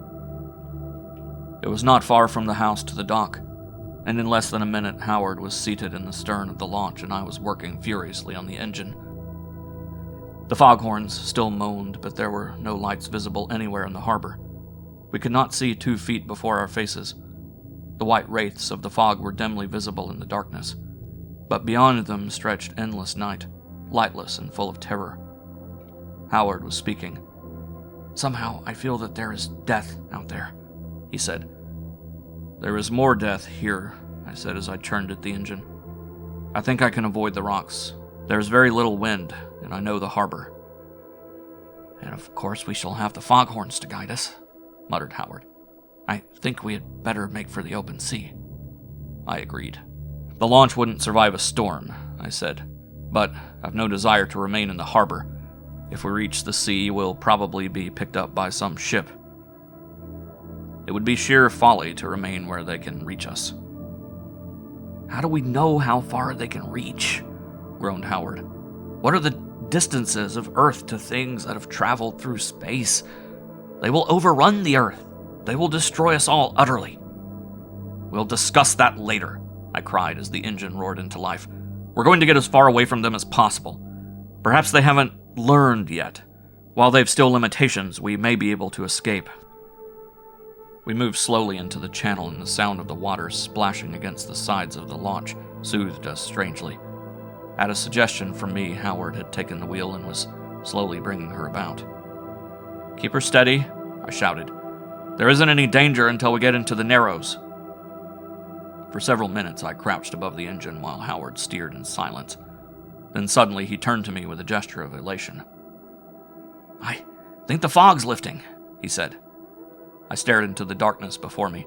[SPEAKER 2] It was not far from the house to the dock, and in less than a minute Howard was seated in the stern of the launch and I was working furiously on the engine. The foghorns still moaned, but there were no lights visible anywhere in the harbor. We could not see 2 feet before our faces. The white wraiths of the fog were dimly visible in the darkness, but beyond them stretched endless night, lightless and full of terror. Howard was speaking. Somehow I feel that there is death out there, he said. There is more death here, I said as I turned at the engine. I think I can avoid the rocks. There is very little wind, and I know the harbor. And of course we shall have the foghorns to guide us, muttered Howard. I think we had better make for the open sea. I agreed. The launch wouldn't survive a storm, I said, but I've no desire to remain in the harbor. If we reach the sea, we'll probably be picked up by some ship. It would be sheer folly to remain where they can reach us. How do we know how far they can reach? Groaned Howard. What are the distances of Earth to things that have traveled through space? They will overrun the Earth. They will destroy us all utterly. We'll discuss that later, I cried as the engine roared into life. We're going to get as far away from them as possible. Perhaps they haven't learned yet. While they've still limitations, we may be able to escape. We moved slowly into the channel, and the sound of the water splashing against the sides of the launch soothed us strangely. At a suggestion from me, Howard had taken the wheel and was slowly bringing her about. Keep her steady, I shouted. There isn't any danger until we get into the Narrows. For several minutes I crouched above the engine while Howard steered in silence. Then suddenly he turned to me with a gesture of elation. I think the fog's lifting, he said. I stared into the darkness before me.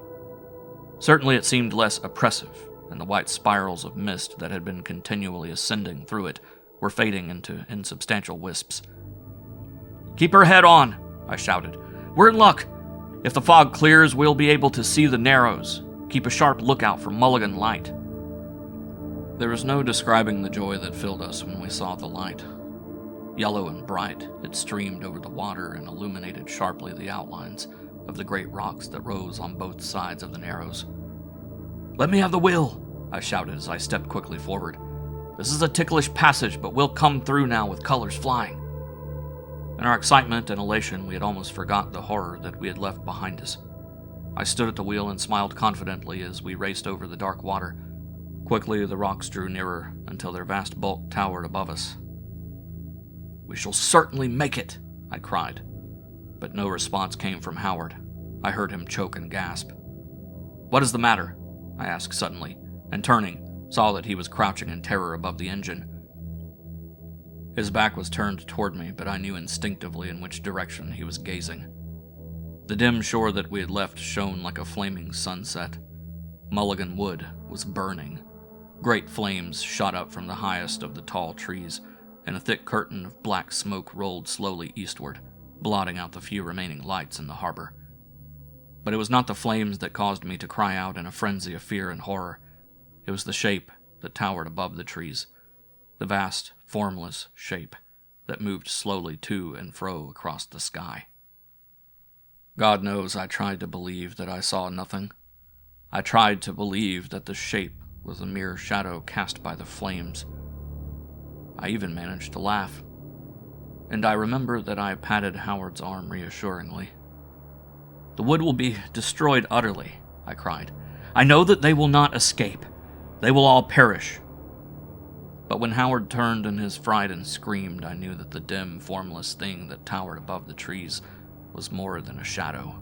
[SPEAKER 2] Certainly it seemed less oppressive, and the white spirals of mist that had been continually ascending through it were fading into insubstantial wisps. Keep her head on, I shouted. We're in luck. If the fog clears, we'll be able to see the Narrows. Keep a sharp lookout for Mulligan Light. There was no describing the joy that filled us when we saw the light. Yellow and bright, it streamed over the water and illuminated sharply the outlines of the great rocks that rose on both sides of the Narrows. Let me have the wheel, I shouted as I stepped quickly forward. This is a ticklish passage, but we'll come through now with colors flying. In our excitement and elation, we had almost forgot the horror that we had left behind us. I stood at the wheel and smiled confidently as we raced over the dark water. Quickly, the rocks drew nearer until their vast bulk towered above us. We shall certainly make it, I cried. But no response came from Howard. I heard him choke and gasp. What is the matter? I asked suddenly, and turning, saw that he was crouching in terror above the engine. His back was turned toward me, but I knew instinctively in which direction he was gazing. The dim shore that we had left shone like a flaming sunset. Mulligan Wood was burning. Great flames shot up from the highest of the tall trees, and a thick curtain of black smoke rolled slowly eastward, blotting out the few remaining lights in the harbor. But it was not the flames that caused me to cry out in a frenzy of fear and horror. It was the shape that towered above the trees. the vast, formless shape that moved slowly to and fro across the sky. God knows I tried to believe that I saw nothing. I tried to believe that the shape was a mere shadow cast by the flames. I even managed to laugh. And I remember that I patted Howard's arm reassuringly. "The wood will be destroyed utterly," I cried. "I know that they will not escape. They will all perish." But when Howard turned in his fright and screamed, I knew that the dim, formless thing that towered above the trees was more than a shadow.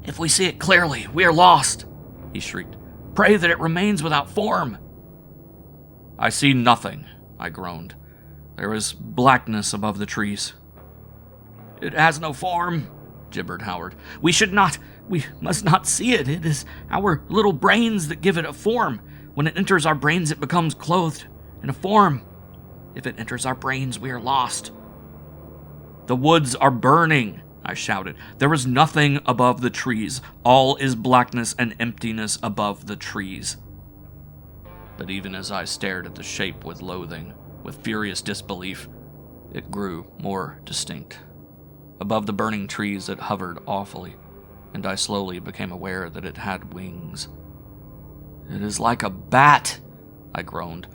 [SPEAKER 2] "If we see it clearly, we are lost," he shrieked. "Pray that it remains without form." "I see nothing," I groaned. "There is blackness above the trees." "It has no form," gibbered Howard. We must not see it. It is our little brains that give it a form. When it enters our brains, it becomes clothed in a form. If it enters our brains, we are lost." "The woods are burning," I shouted. "There is nothing above the trees. All is blackness and emptiness above the trees." But even as I stared at the shape with loathing, with furious disbelief, it grew more distinct. Above the burning trees it hovered awfully, and I slowly became aware that it had wings. "It is like a bat," I groaned.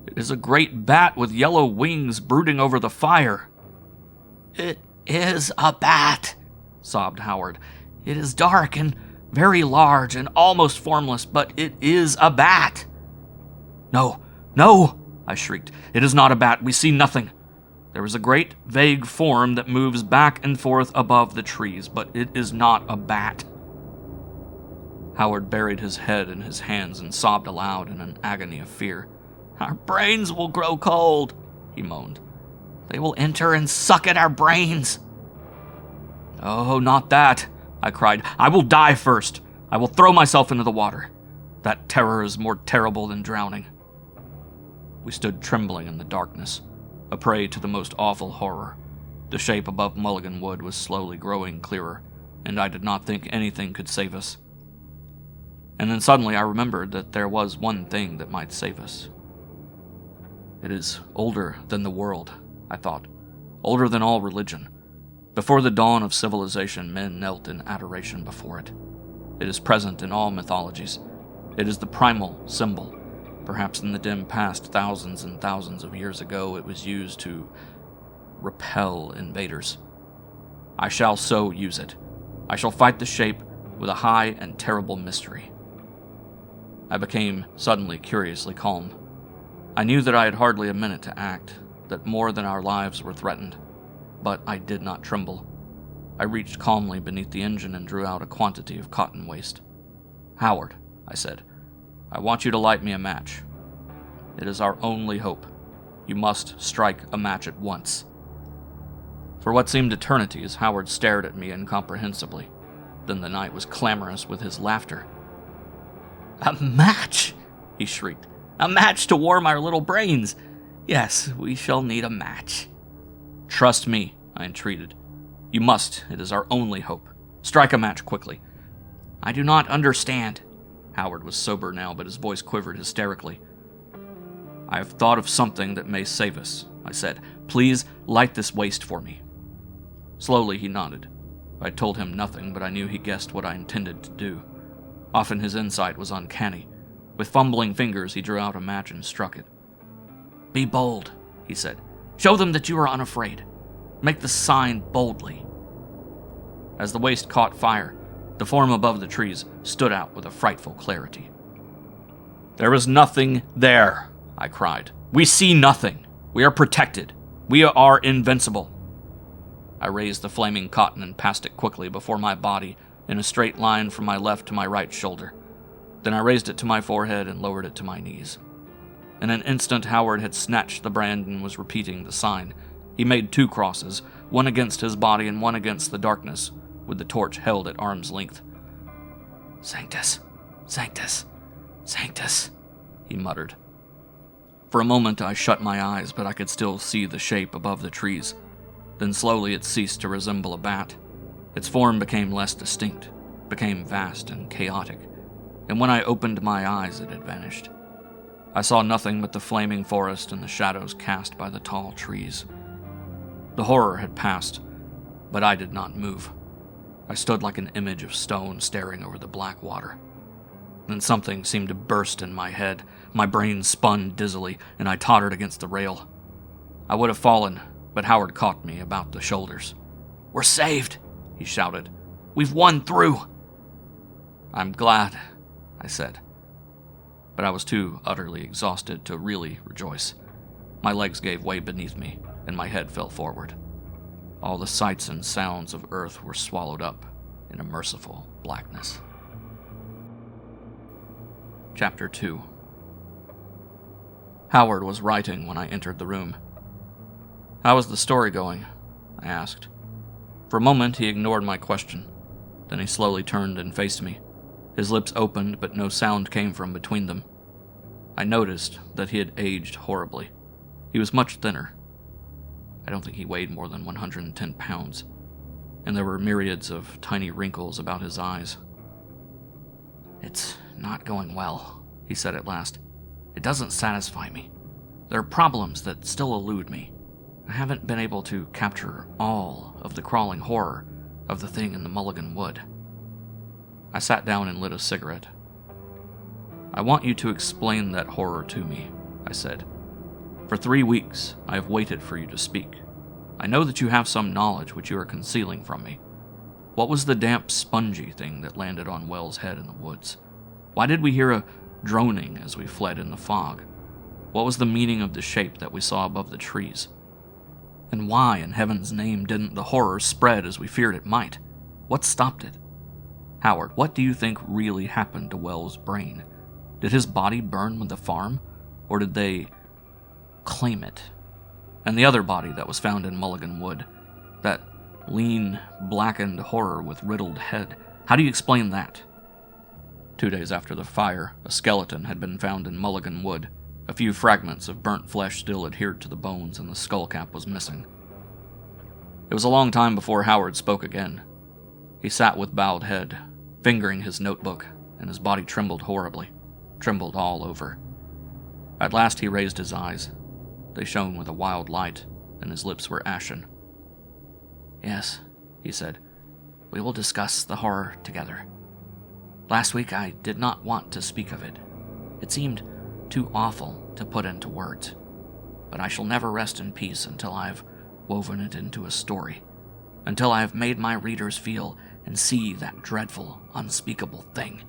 [SPEAKER 2] "It is a great bat with yellow wings brooding over the fire." "It is a bat," sobbed Howard. "It is dark and very large and almost formless, but it is a bat." "No, no," I shrieked. "It is not a bat. We see nothing. There is a great, vague form that moves back and forth above the trees, but it is not a bat." Howard buried his head in his hands and sobbed aloud in an agony of fear. "Our brains will grow cold," he moaned. "They will enter and suck at our brains." "Oh, not that," I cried. "I will die first. I will throw myself into the water. That terror is more terrible than drowning." We stood trembling in the darkness, a prey to the most awful horror. The shape above Mulligan Wood was slowly growing clearer, and I did not think anything could save us. And then suddenly I remembered that there was one thing that might save us. "It is older than the world," I thought, "older than all religion. Before the dawn of civilization, men knelt in adoration before it. It is present in all mythologies. It is the primal symbol. Perhaps in the dim past, thousands and thousands of years ago, it was used to repel invaders. I shall so use it. I shall fight the shape with a high and terrible mystery." I became suddenly curiously calm. I knew that I had hardly a minute to act, that more than our lives were threatened, but I did not tremble. I reached calmly beneath the engine and drew out a quantity of cotton waste. "Howard," I said, "I want you to light me a match. It is our only hope. You must strike a match at once." For what seemed eternities, Howard stared at me incomprehensibly. Then the night was clamorous with his laughter. "A match!" he shrieked. "A match to warm our little brains! Yes, we shall need a match." "Trust me," I entreated. "You must. It is our only hope. Strike a match quickly." "I do not understand." Howard was sober now, but his voice quivered hysterically. "I have thought of something that may save us," I said. "Please light this waste for me." Slowly he nodded. I told him nothing, but I knew he guessed what I intended to do. Often his insight was uncanny. With fumbling fingers, he drew out a match and struck it. "Be bold," he said. "Show them that you are unafraid. Make the sign boldly." As the waste caught fire, the form above the trees stood out with a frightful clarity. "There is nothing there," I cried. "We see nothing. We are protected. We are invincible." I raised the flaming cotton and passed it quickly before my body in a straight line from my left to my right shoulder. Then I raised it to my forehead and lowered it to my knees. In an instant, Howard had snatched the brand and was repeating the sign. He made 2 crosses, one against his body and one against the darkness, with the torch held at arm's length. "Sanctus, Sanctus, Sanctus," he muttered. For a moment I shut my eyes, but I could still see the shape above the trees. Then slowly it ceased to resemble a bat. Its form became less distinct, became vast and chaotic, and when I opened my eyes it had vanished. I saw nothing but the flaming forest and the shadows cast by the tall trees. The horror had passed, but I did not move. I stood like an image of stone staring over the black water. Then something seemed to burst in my head. My brain spun dizzily, and I tottered against the rail. I would have fallen, but Howard caught me about the shoulders. "We're saved," he shouted. "We've won through." "I'm glad," I said. But I was too utterly exhausted to really rejoice. My legs gave way beneath me, and my head fell forward. All the sights and sounds of Earth were swallowed up in a merciful blackness. Chapter 2. Howard was writing when I entered the room. "How is the story going?" I asked. For a moment he ignored my question. Then he slowly turned and faced me. His lips opened, but no sound came from between them. I noticed that he had aged horribly. He was much thinner. I don't think he weighed more than 110 pounds, and there were myriads of tiny wrinkles about his eyes. "It's not going well," he said at last. "It doesn't satisfy me. There are problems that still elude me. I haven't been able to capture all of the crawling horror of the thing in the Mulligan Wood." I sat down and lit a cigarette. "I want you to explain that horror to me," I said. "For 3 weeks, I have waited for you to speak. I know that you have some knowledge which you are concealing from me. What was the damp, spongy thing that landed on Wells' head in the woods? Why did we hear a droning as we fled in the fog? What was the meaning of the shape that we saw above the trees? And why, in heaven's name, didn't the horror spread as we feared it might? What stopped it? Howard, what do you think really happened to Wells' brain? Did his body burn with the farm, or did they claim it? And the other body that was found in Mulligan Wood, that lean, blackened horror with riddled head, how do you explain that?" 2 days after the fire, a skeleton had been found in Mulligan Wood. A few fragments of burnt flesh still adhered to the bones, and the skull cap was missing. It was a long time before Howard spoke again. He sat with bowed head, fingering his notebook, and his body trembled horribly, trembled all over. At last he raised his eyes. They shone with a wild light, and his lips were ashen. "Yes," he said, "we will discuss the horror together. Last week I did not want to speak of it. It seemed too awful to put into words. But I shall never rest in peace until I have woven it into a story, until I have made my readers feel and see that dreadful, unspeakable thing.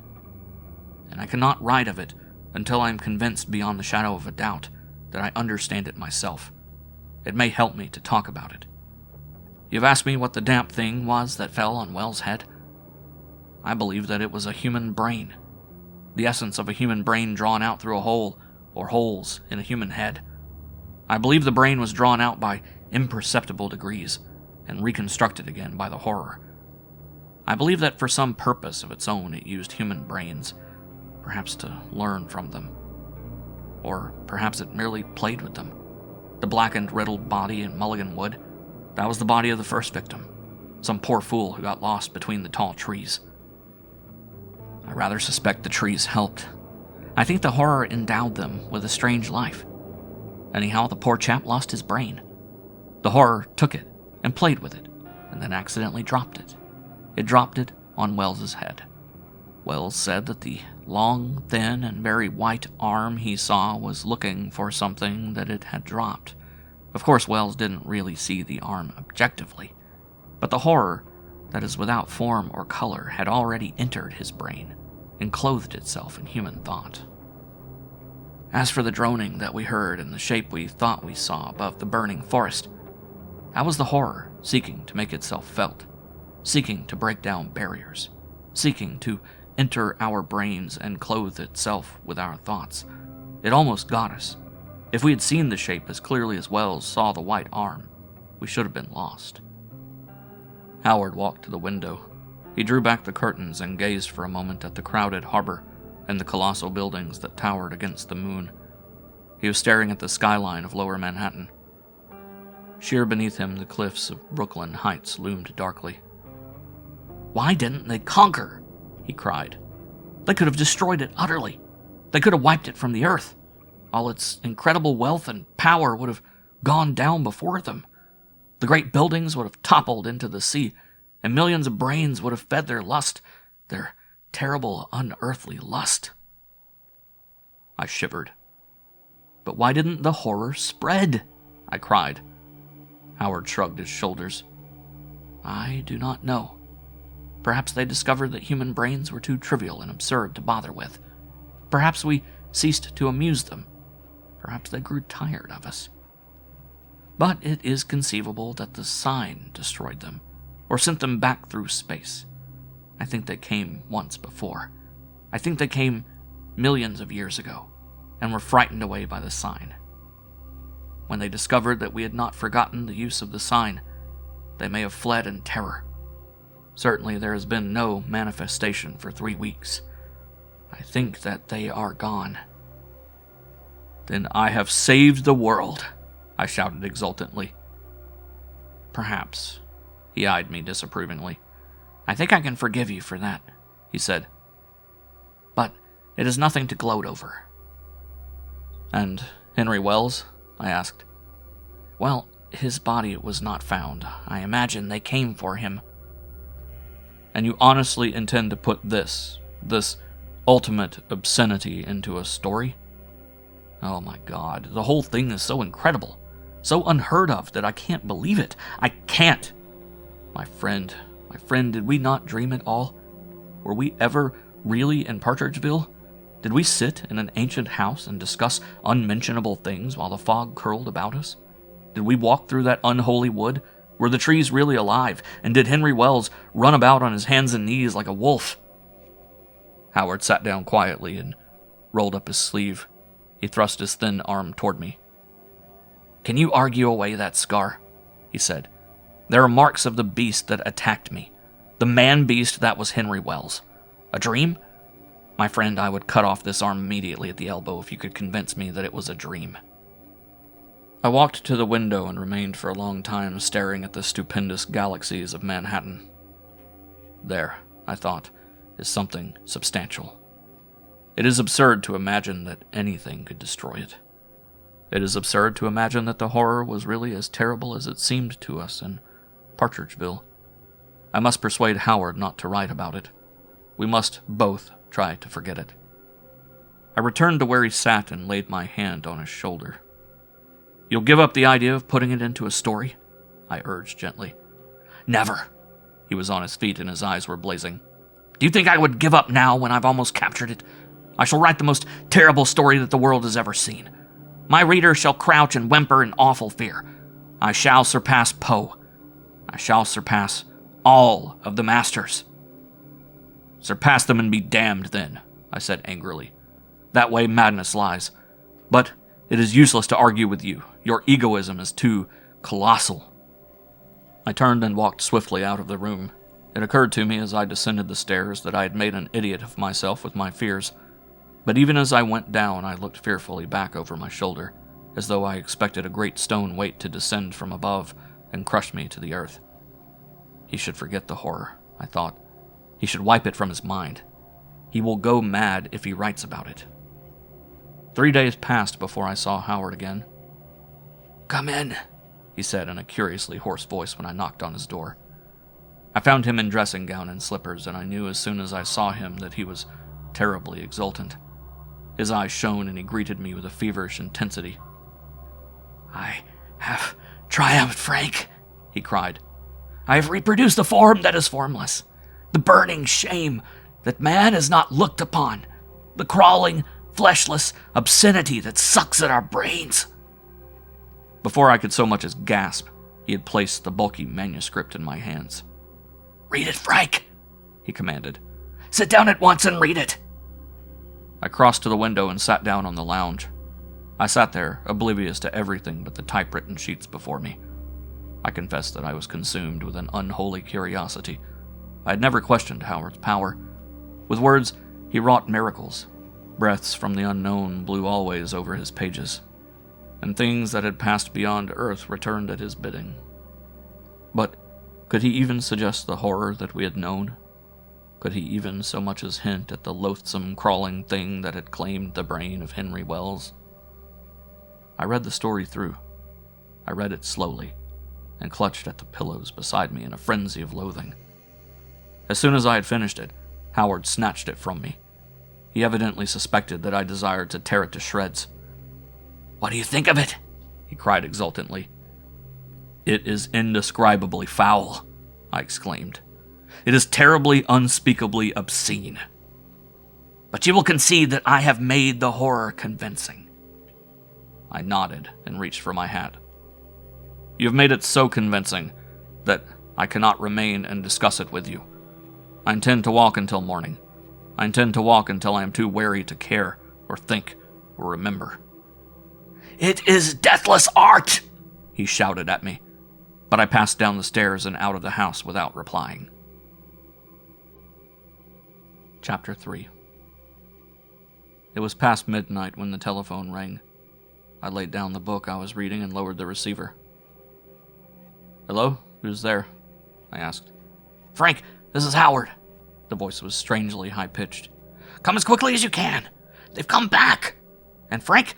[SPEAKER 2] And I cannot write of it until I am convinced beyond the shadow of a doubt that I understand it myself. It may help me to talk about it. You've asked me what the damp thing was that fell on Wells' head. I believe that it was a human brain. The essence of a human brain drawn out through a hole or holes in a human head. I believe the brain was drawn out by imperceptible degrees and reconstructed again by the horror. I believe that for some purpose of its own it used human brains, perhaps to learn from them. Or perhaps it merely played with them. The blackened, riddled body in Mulligan Wood, that was the body of the first victim, some poor fool who got lost between the tall trees. I rather suspect the trees helped. I think the horror endowed them with a strange life. Anyhow, the poor chap lost his brain. The horror took it and played with it, and then accidentally dropped it. It dropped it on Wells's head. Wells said that the long, thin, and very white arm he saw was looking for something that it had dropped. Of course, Wells didn't really see the arm objectively, but the horror that is without form or color had already entered his brain and clothed itself in human thought. As for the droning that we heard and the shape we thought we saw above the burning forest, that was the horror seeking to make itself felt, seeking to break down barriers, seeking to enter our brains and clothe itself with our thoughts. It almost got us. If we had seen the shape as clearly as Wells saw the white arm, we should have been lost. Howard walked to the window. He drew back the curtains and gazed for a moment at the crowded harbor and the colossal buildings that towered against the moon. He was staring at the skyline of lower Manhattan. Sheer beneath him, the cliffs of Brooklyn Heights loomed darkly. "Why didn't they conquer?" he cried. "They could have destroyed it utterly. They could have wiped it from the earth. All its incredible wealth and power would have gone down before them. The great buildings would have toppled into the sea, and millions of brains would have fed their lust, their terrible, unearthly lust. I shivered. But why didn't the horror spread? I cried. Howard shrugged his shoulders. I do not know. Perhaps they discovered that human brains were too trivial and absurd to bother with. Perhaps we ceased to amuse them. Perhaps they grew tired of us. But it is conceivable that the sign destroyed them, or sent them back through space. I think they came once before. I think they came millions of years ago, and were frightened away by the sign. When they discovered that we had not forgotten the use of the sign, they may have fled in terror. Certainly there has been no manifestation for 3 weeks. I think that they are gone. Then I have saved the world, I shouted exultantly. Perhaps. He eyed me disapprovingly. I think I can forgive you for that, he said. But it is nothing to gloat over. And Henry Wells? I asked. Well, his body was not found. I imagine they came for him. And you honestly intend to put this ultimate obscenity into a story? Oh my God, the whole thing is so incredible, so unheard of that I can't believe it. I can't. My friend, did we not dream it all? Were we ever really in Partridgeville? Did we sit in an ancient house and discuss unmentionable things while the fog curled about us? Did we walk through that unholy wood? Were the trees really alive? And did Henry Wells run about on his hands and knees like a wolf? Howard sat down quietly and rolled up his sleeve. He thrust his thin arm toward me. Can you argue away that scar? He said. There are marks of the beast that attacked me. The man-beast that was Henry Wells. A dream? My friend, I would cut off this arm immediately at the elbow if you could convince me that it was a dream. I walked to the window and remained for a long time staring at the stupendous galaxies of Manhattan. There, I thought, is something substantial. It is absurd to imagine that anything could destroy it. It is absurd to imagine that the horror was really as terrible as it seemed to us in Partridgeville. I must persuade Howard not to write about it. We must both try to forget it. I returned to where he sat and laid my hand on his shoulder. You'll give up the idea of putting it into a story? I urged gently. Never. He was on his feet and his eyes were blazing. Do you think I would give up now when I've almost captured it? I shall write the most terrible story that the world has ever seen. My reader shall crouch and whimper in awful fear. I shall surpass Poe. I shall surpass all of the masters. Surpass them and be damned, then, I said angrily. That way madness lies. But it is useless to argue with you. Your egoism is too colossal. I turned and walked swiftly out of the room. It occurred to me as I descended the stairs that I had made an idiot of myself with my fears. But even as I went down, I looked fearfully back over my shoulder, as though I expected a great stone weight to descend from above and crush me to the earth. He should forget the horror, I thought. He should wipe it from his mind. He will go mad if he writes about it. 3 days passed before I saw Howard again. Come in, he said in a curiously hoarse voice when I knocked on his door. I found him in dressing gown and slippers, and I knew as soon as I saw him that he was terribly exultant. His eyes shone and he greeted me with a feverish intensity. I have triumphed, Frank, he cried. I have reproduced the form that is formless, the burning shame that man has not looked upon, the crawling, fleshless obscenity that sucks at our brains. Before I could so much as gasp, he had placed the bulky manuscript in my hands. Read it, Frank, he commanded. Sit down at once and read it. I crossed to the window and sat down on the lounge. I sat there, oblivious to everything but the typewritten sheets before me. I confess that I was consumed with an unholy curiosity. I had never questioned Howard's power. With words, he wrought miracles. Breaths from the unknown blew always over his pages, and things that had passed beyond earth returned at his bidding. But could he even suggest the horror that we had known? Could he even so much as hint at the loathsome, crawling thing that had claimed the brain of Henry Wells? I read the story through. I read it slowly, and clutched at the pillows beside me in a frenzy of loathing. As soon as I had finished it, Howard snatched it from me. He evidently suspected that I desired to tear it to shreds. "What do you think of it?" he cried exultantly. "It is indescribably foul," I exclaimed. "It is terribly, unspeakably obscene. But you will concede that I have made the horror convincing." I nodded and reached for my hat. "You have made it so convincing that I cannot remain and discuss it with you. I intend to walk until morning. I intend to walk until I am too weary to care, or think, or remember." "It is deathless art!" he shouted at me, but I passed down the stairs and out of the house without replying. Chapter 3. It was past midnight when the telephone rang. I laid down the book I was reading and lowered the receiver. "Hello? Who's there?" I asked. "Frank, this is Howard." The voice was strangely high-pitched. "Come as quickly as you can. They've come back. And Frank,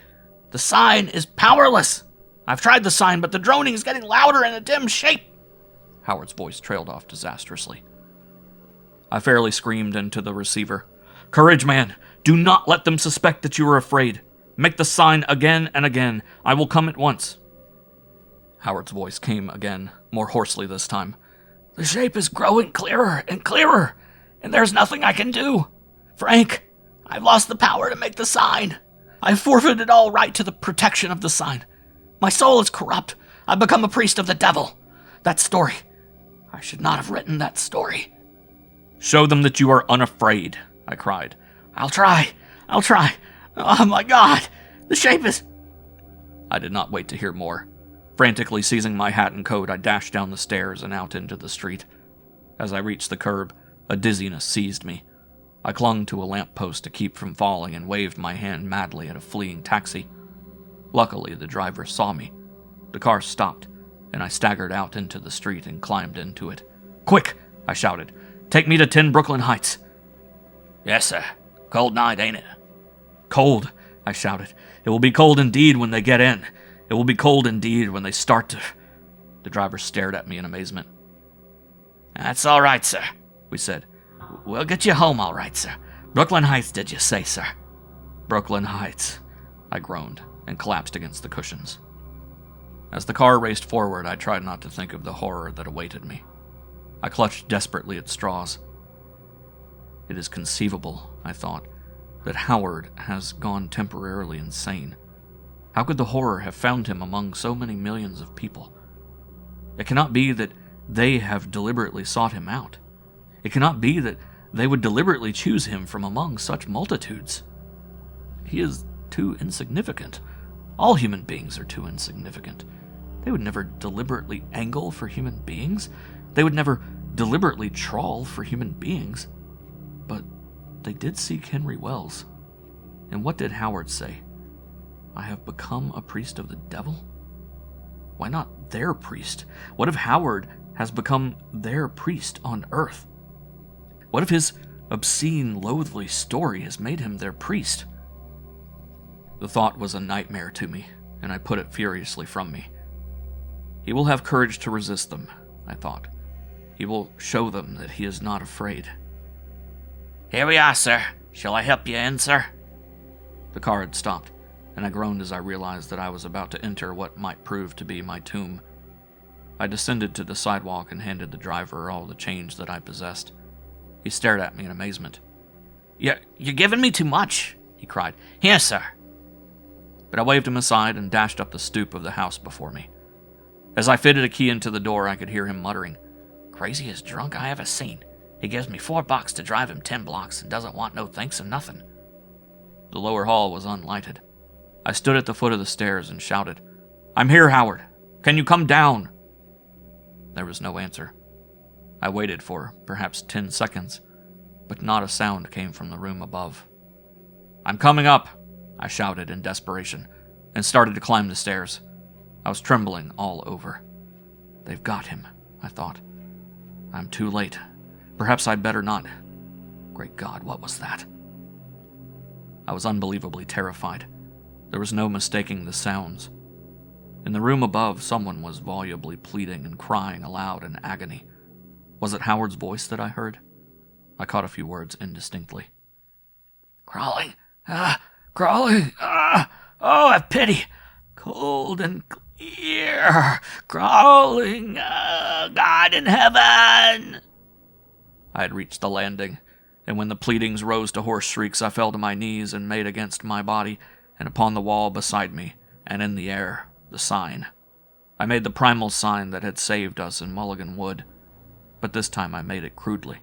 [SPEAKER 2] the sign is powerless. I've tried the sign, but the droning is getting louder in a dim shape." Howard's voice trailed off disastrously. I fairly screamed into the receiver. "Courage, man! Do not let them suspect that you are afraid. Make the sign again and again. I will come at once." Howard's voice came again, more hoarsely this time. "The shape is growing clearer and clearer, and there's nothing I can do. Frank, I've lost the power to make the sign. I've forfeited all right to the protection of the sign. My soul is corrupt. I've become a priest of the devil. That story. I should not have written that story." "Show them that you are unafraid," I cried. I'll try. Oh my God, the shape is..." I did not wait to hear more. Frantically seizing my hat and coat, I dashed down the stairs and out into the street. As I reached the curb, a dizziness seized me. I clung to a lamppost to keep from falling and waved my hand madly at a fleeing taxi. Luckily, the driver saw me. The car stopped, and I staggered out into the street and climbed into it. "Quick!" I shouted. "Take me to 10 Brooklyn Heights." "Yes, sir. Cold night, ain't it?" "Cold," I shouted. "It will be cold indeed when they get in. It will be cold indeed when they start to..." The driver stared at me in amazement. "That's all right, sir," we said. "We'll get you home all right, sir. Brooklyn Heights, did you say, sir?" "Brooklyn Heights," I groaned and collapsed against the cushions. As the car raced forward, I tried not to think of the horror that awaited me. I clutched desperately at straws. It is conceivable, I thought, that Howard has gone temporarily insane. How could the horror have found him among so many millions of people? It cannot be that they have deliberately sought him out. It cannot be that they would deliberately choose him from among such multitudes. He is too insignificant. All human beings are too insignificant. They would never deliberately angle for human beings. They would never deliberately trawl for human beings. But they did seek Henry Wells. And what did Howard say? "I have become a priest of the devil?" Why not their priest? What if Howard has become their priest on Earth? What if his obscene, loathly story has made him their priest? The thought was a nightmare to me, and I put it furiously from me. He will have courage to resist them, I thought. He will show them that he is not afraid. "Here we are, sir. Shall I help you in, sir?" The car had stopped, and I groaned as I realized that I was about to enter what might prove to be my tomb. I descended to the sidewalk and handed the driver all the change that I possessed. He stared at me in amazement. You're giving me too much," he cried. "Here, sir." But I waved him aside and dashed up the stoop of the house before me. As I fitted a key into the door, I could hear him muttering, "Craziest drunk I ever seen. He gives me $4 to drive him 10 blocks and doesn't want no thanks and nothing." The lower hall was unlighted. I stood at the foot of the stairs and shouted, "I'm here, Howard. Can you come down?" There was no answer. I waited for perhaps 10 seconds, but not a sound came from the room above. "I'm coming up," I shouted in desperation, and started to climb the stairs. I was trembling all over. "They've got him," I thought. "I'm too late. Perhaps I'd better not." Great God, what was that? I was unbelievably terrified. There was no mistaking the sounds. In the room above, someone was volubly pleading and crying aloud in agony. Was it Howard's voice that I heard? I caught a few words indistinctly. "Crawling, crawling, oh, have pity, cold and clear, crawling, God in heaven." I had reached the landing, and when the pleadings rose to hoarse shrieks, I fell to my knees and made against my body, and upon the wall beside me, and in the air, the sign. I made the primal sign that had saved us in Mulligan Wood, but this time I made it crudely.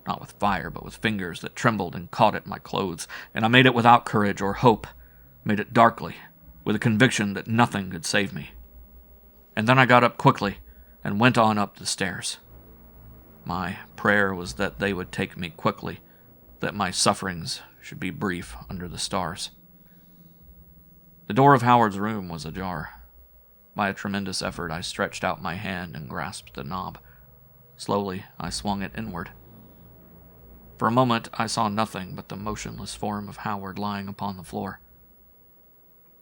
[SPEAKER 2] Not with fire, but with fingers that trembled and caught at my clothes, and I made it without courage or hope, made it darkly, with a conviction that nothing could save me. And then I got up quickly and went on up the stairs. My prayer was that they would take me quickly, that my sufferings should be brief under the stars. The door of Howard's room was ajar. By a tremendous effort, I stretched out my hand and grasped the knob. Slowly, I swung it inward. For a moment, I saw nothing but the motionless form of Howard lying upon the floor.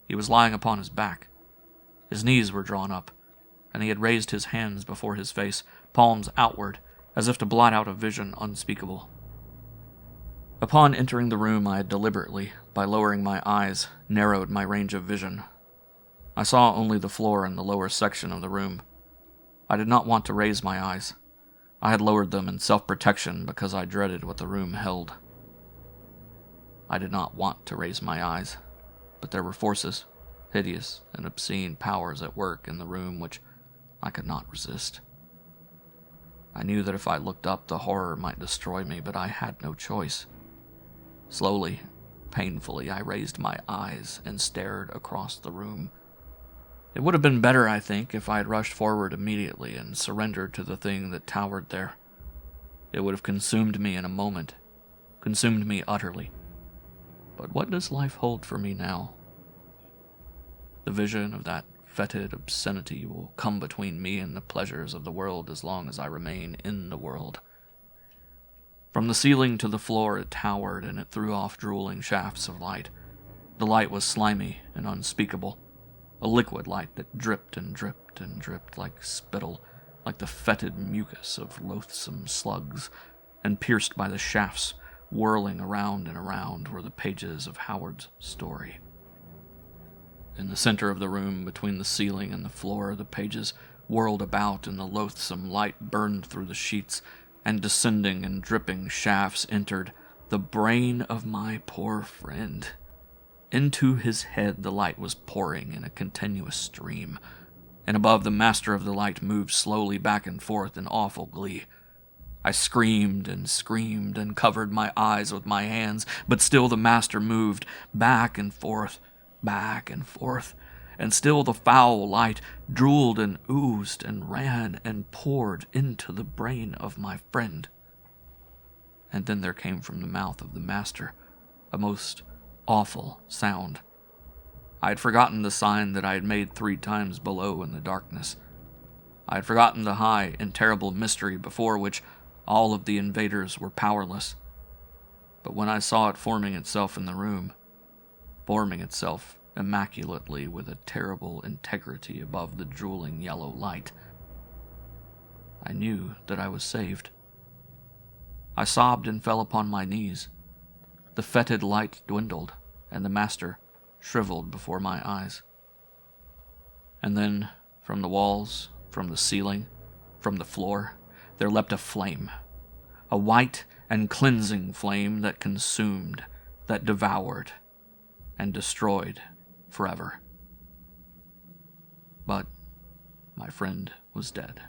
[SPEAKER 2] He was lying upon his back. His knees were drawn up, and he had raised his hands before his face, palms outward, as if to blot out a vision unspeakable. Upon entering the room, I had deliberately, by lowering my eyes, narrowed my range of vision. I saw only the floor and the lower section of the room. I did not want to raise my eyes. I had lowered them in self-protection because I dreaded what the room held. I did not want to raise my eyes, but there were forces, hideous and obscene powers at work in the room which I could not resist. I knew that if I looked up, the horror might destroy me, but I had no choice. Slowly, painfully, I raised my eyes and stared across the room. It would have been better, I think, if I had rushed forward immediately and surrendered to the thing that towered there. It would have consumed me in a moment, consumed me utterly. But what does life hold for me now? The vision of that fetid obscenity will come between me and the pleasures of the world as long as I remain in the world. From the ceiling to the floor it towered, and it threw off drooling shafts of light. The light was slimy and unspeakable, a liquid light that dripped and dripped and dripped like spittle, like the fetid mucus of loathsome slugs, and pierced by the shafts, whirling around and around, were the pages of Howard's story. In the center of the room, between the ceiling and the floor, the pages whirled about, and the loathsome light burned through the sheets, and descending and dripping shafts entered the brain of my poor friend. Into his head the light was pouring in a continuous stream, and above the master of the light moved slowly back and forth in awful glee. I screamed and covered my eyes with my hands, but still the master moved back and forth, and still the foul light drooled and oozed and ran and poured into the brain of my friend. And then there came from the mouth of the master a most awful sound. I had forgotten the sign that I had made 3 times below in the darkness. I had forgotten the high and terrible mystery before which all of the invaders were powerless. But when I saw it forming itself in the room, forming itself immaculately with a terrible integrity above the drooling yellow light, I knew that I was saved. I sobbed and fell upon my knees. The fetid light dwindled, and the master shriveled before my eyes. And then, from the walls, from the ceiling, from the floor, there leapt a flame, a white and cleansing flame that consumed, that devoured, and destroyed forever. But my friend was dead.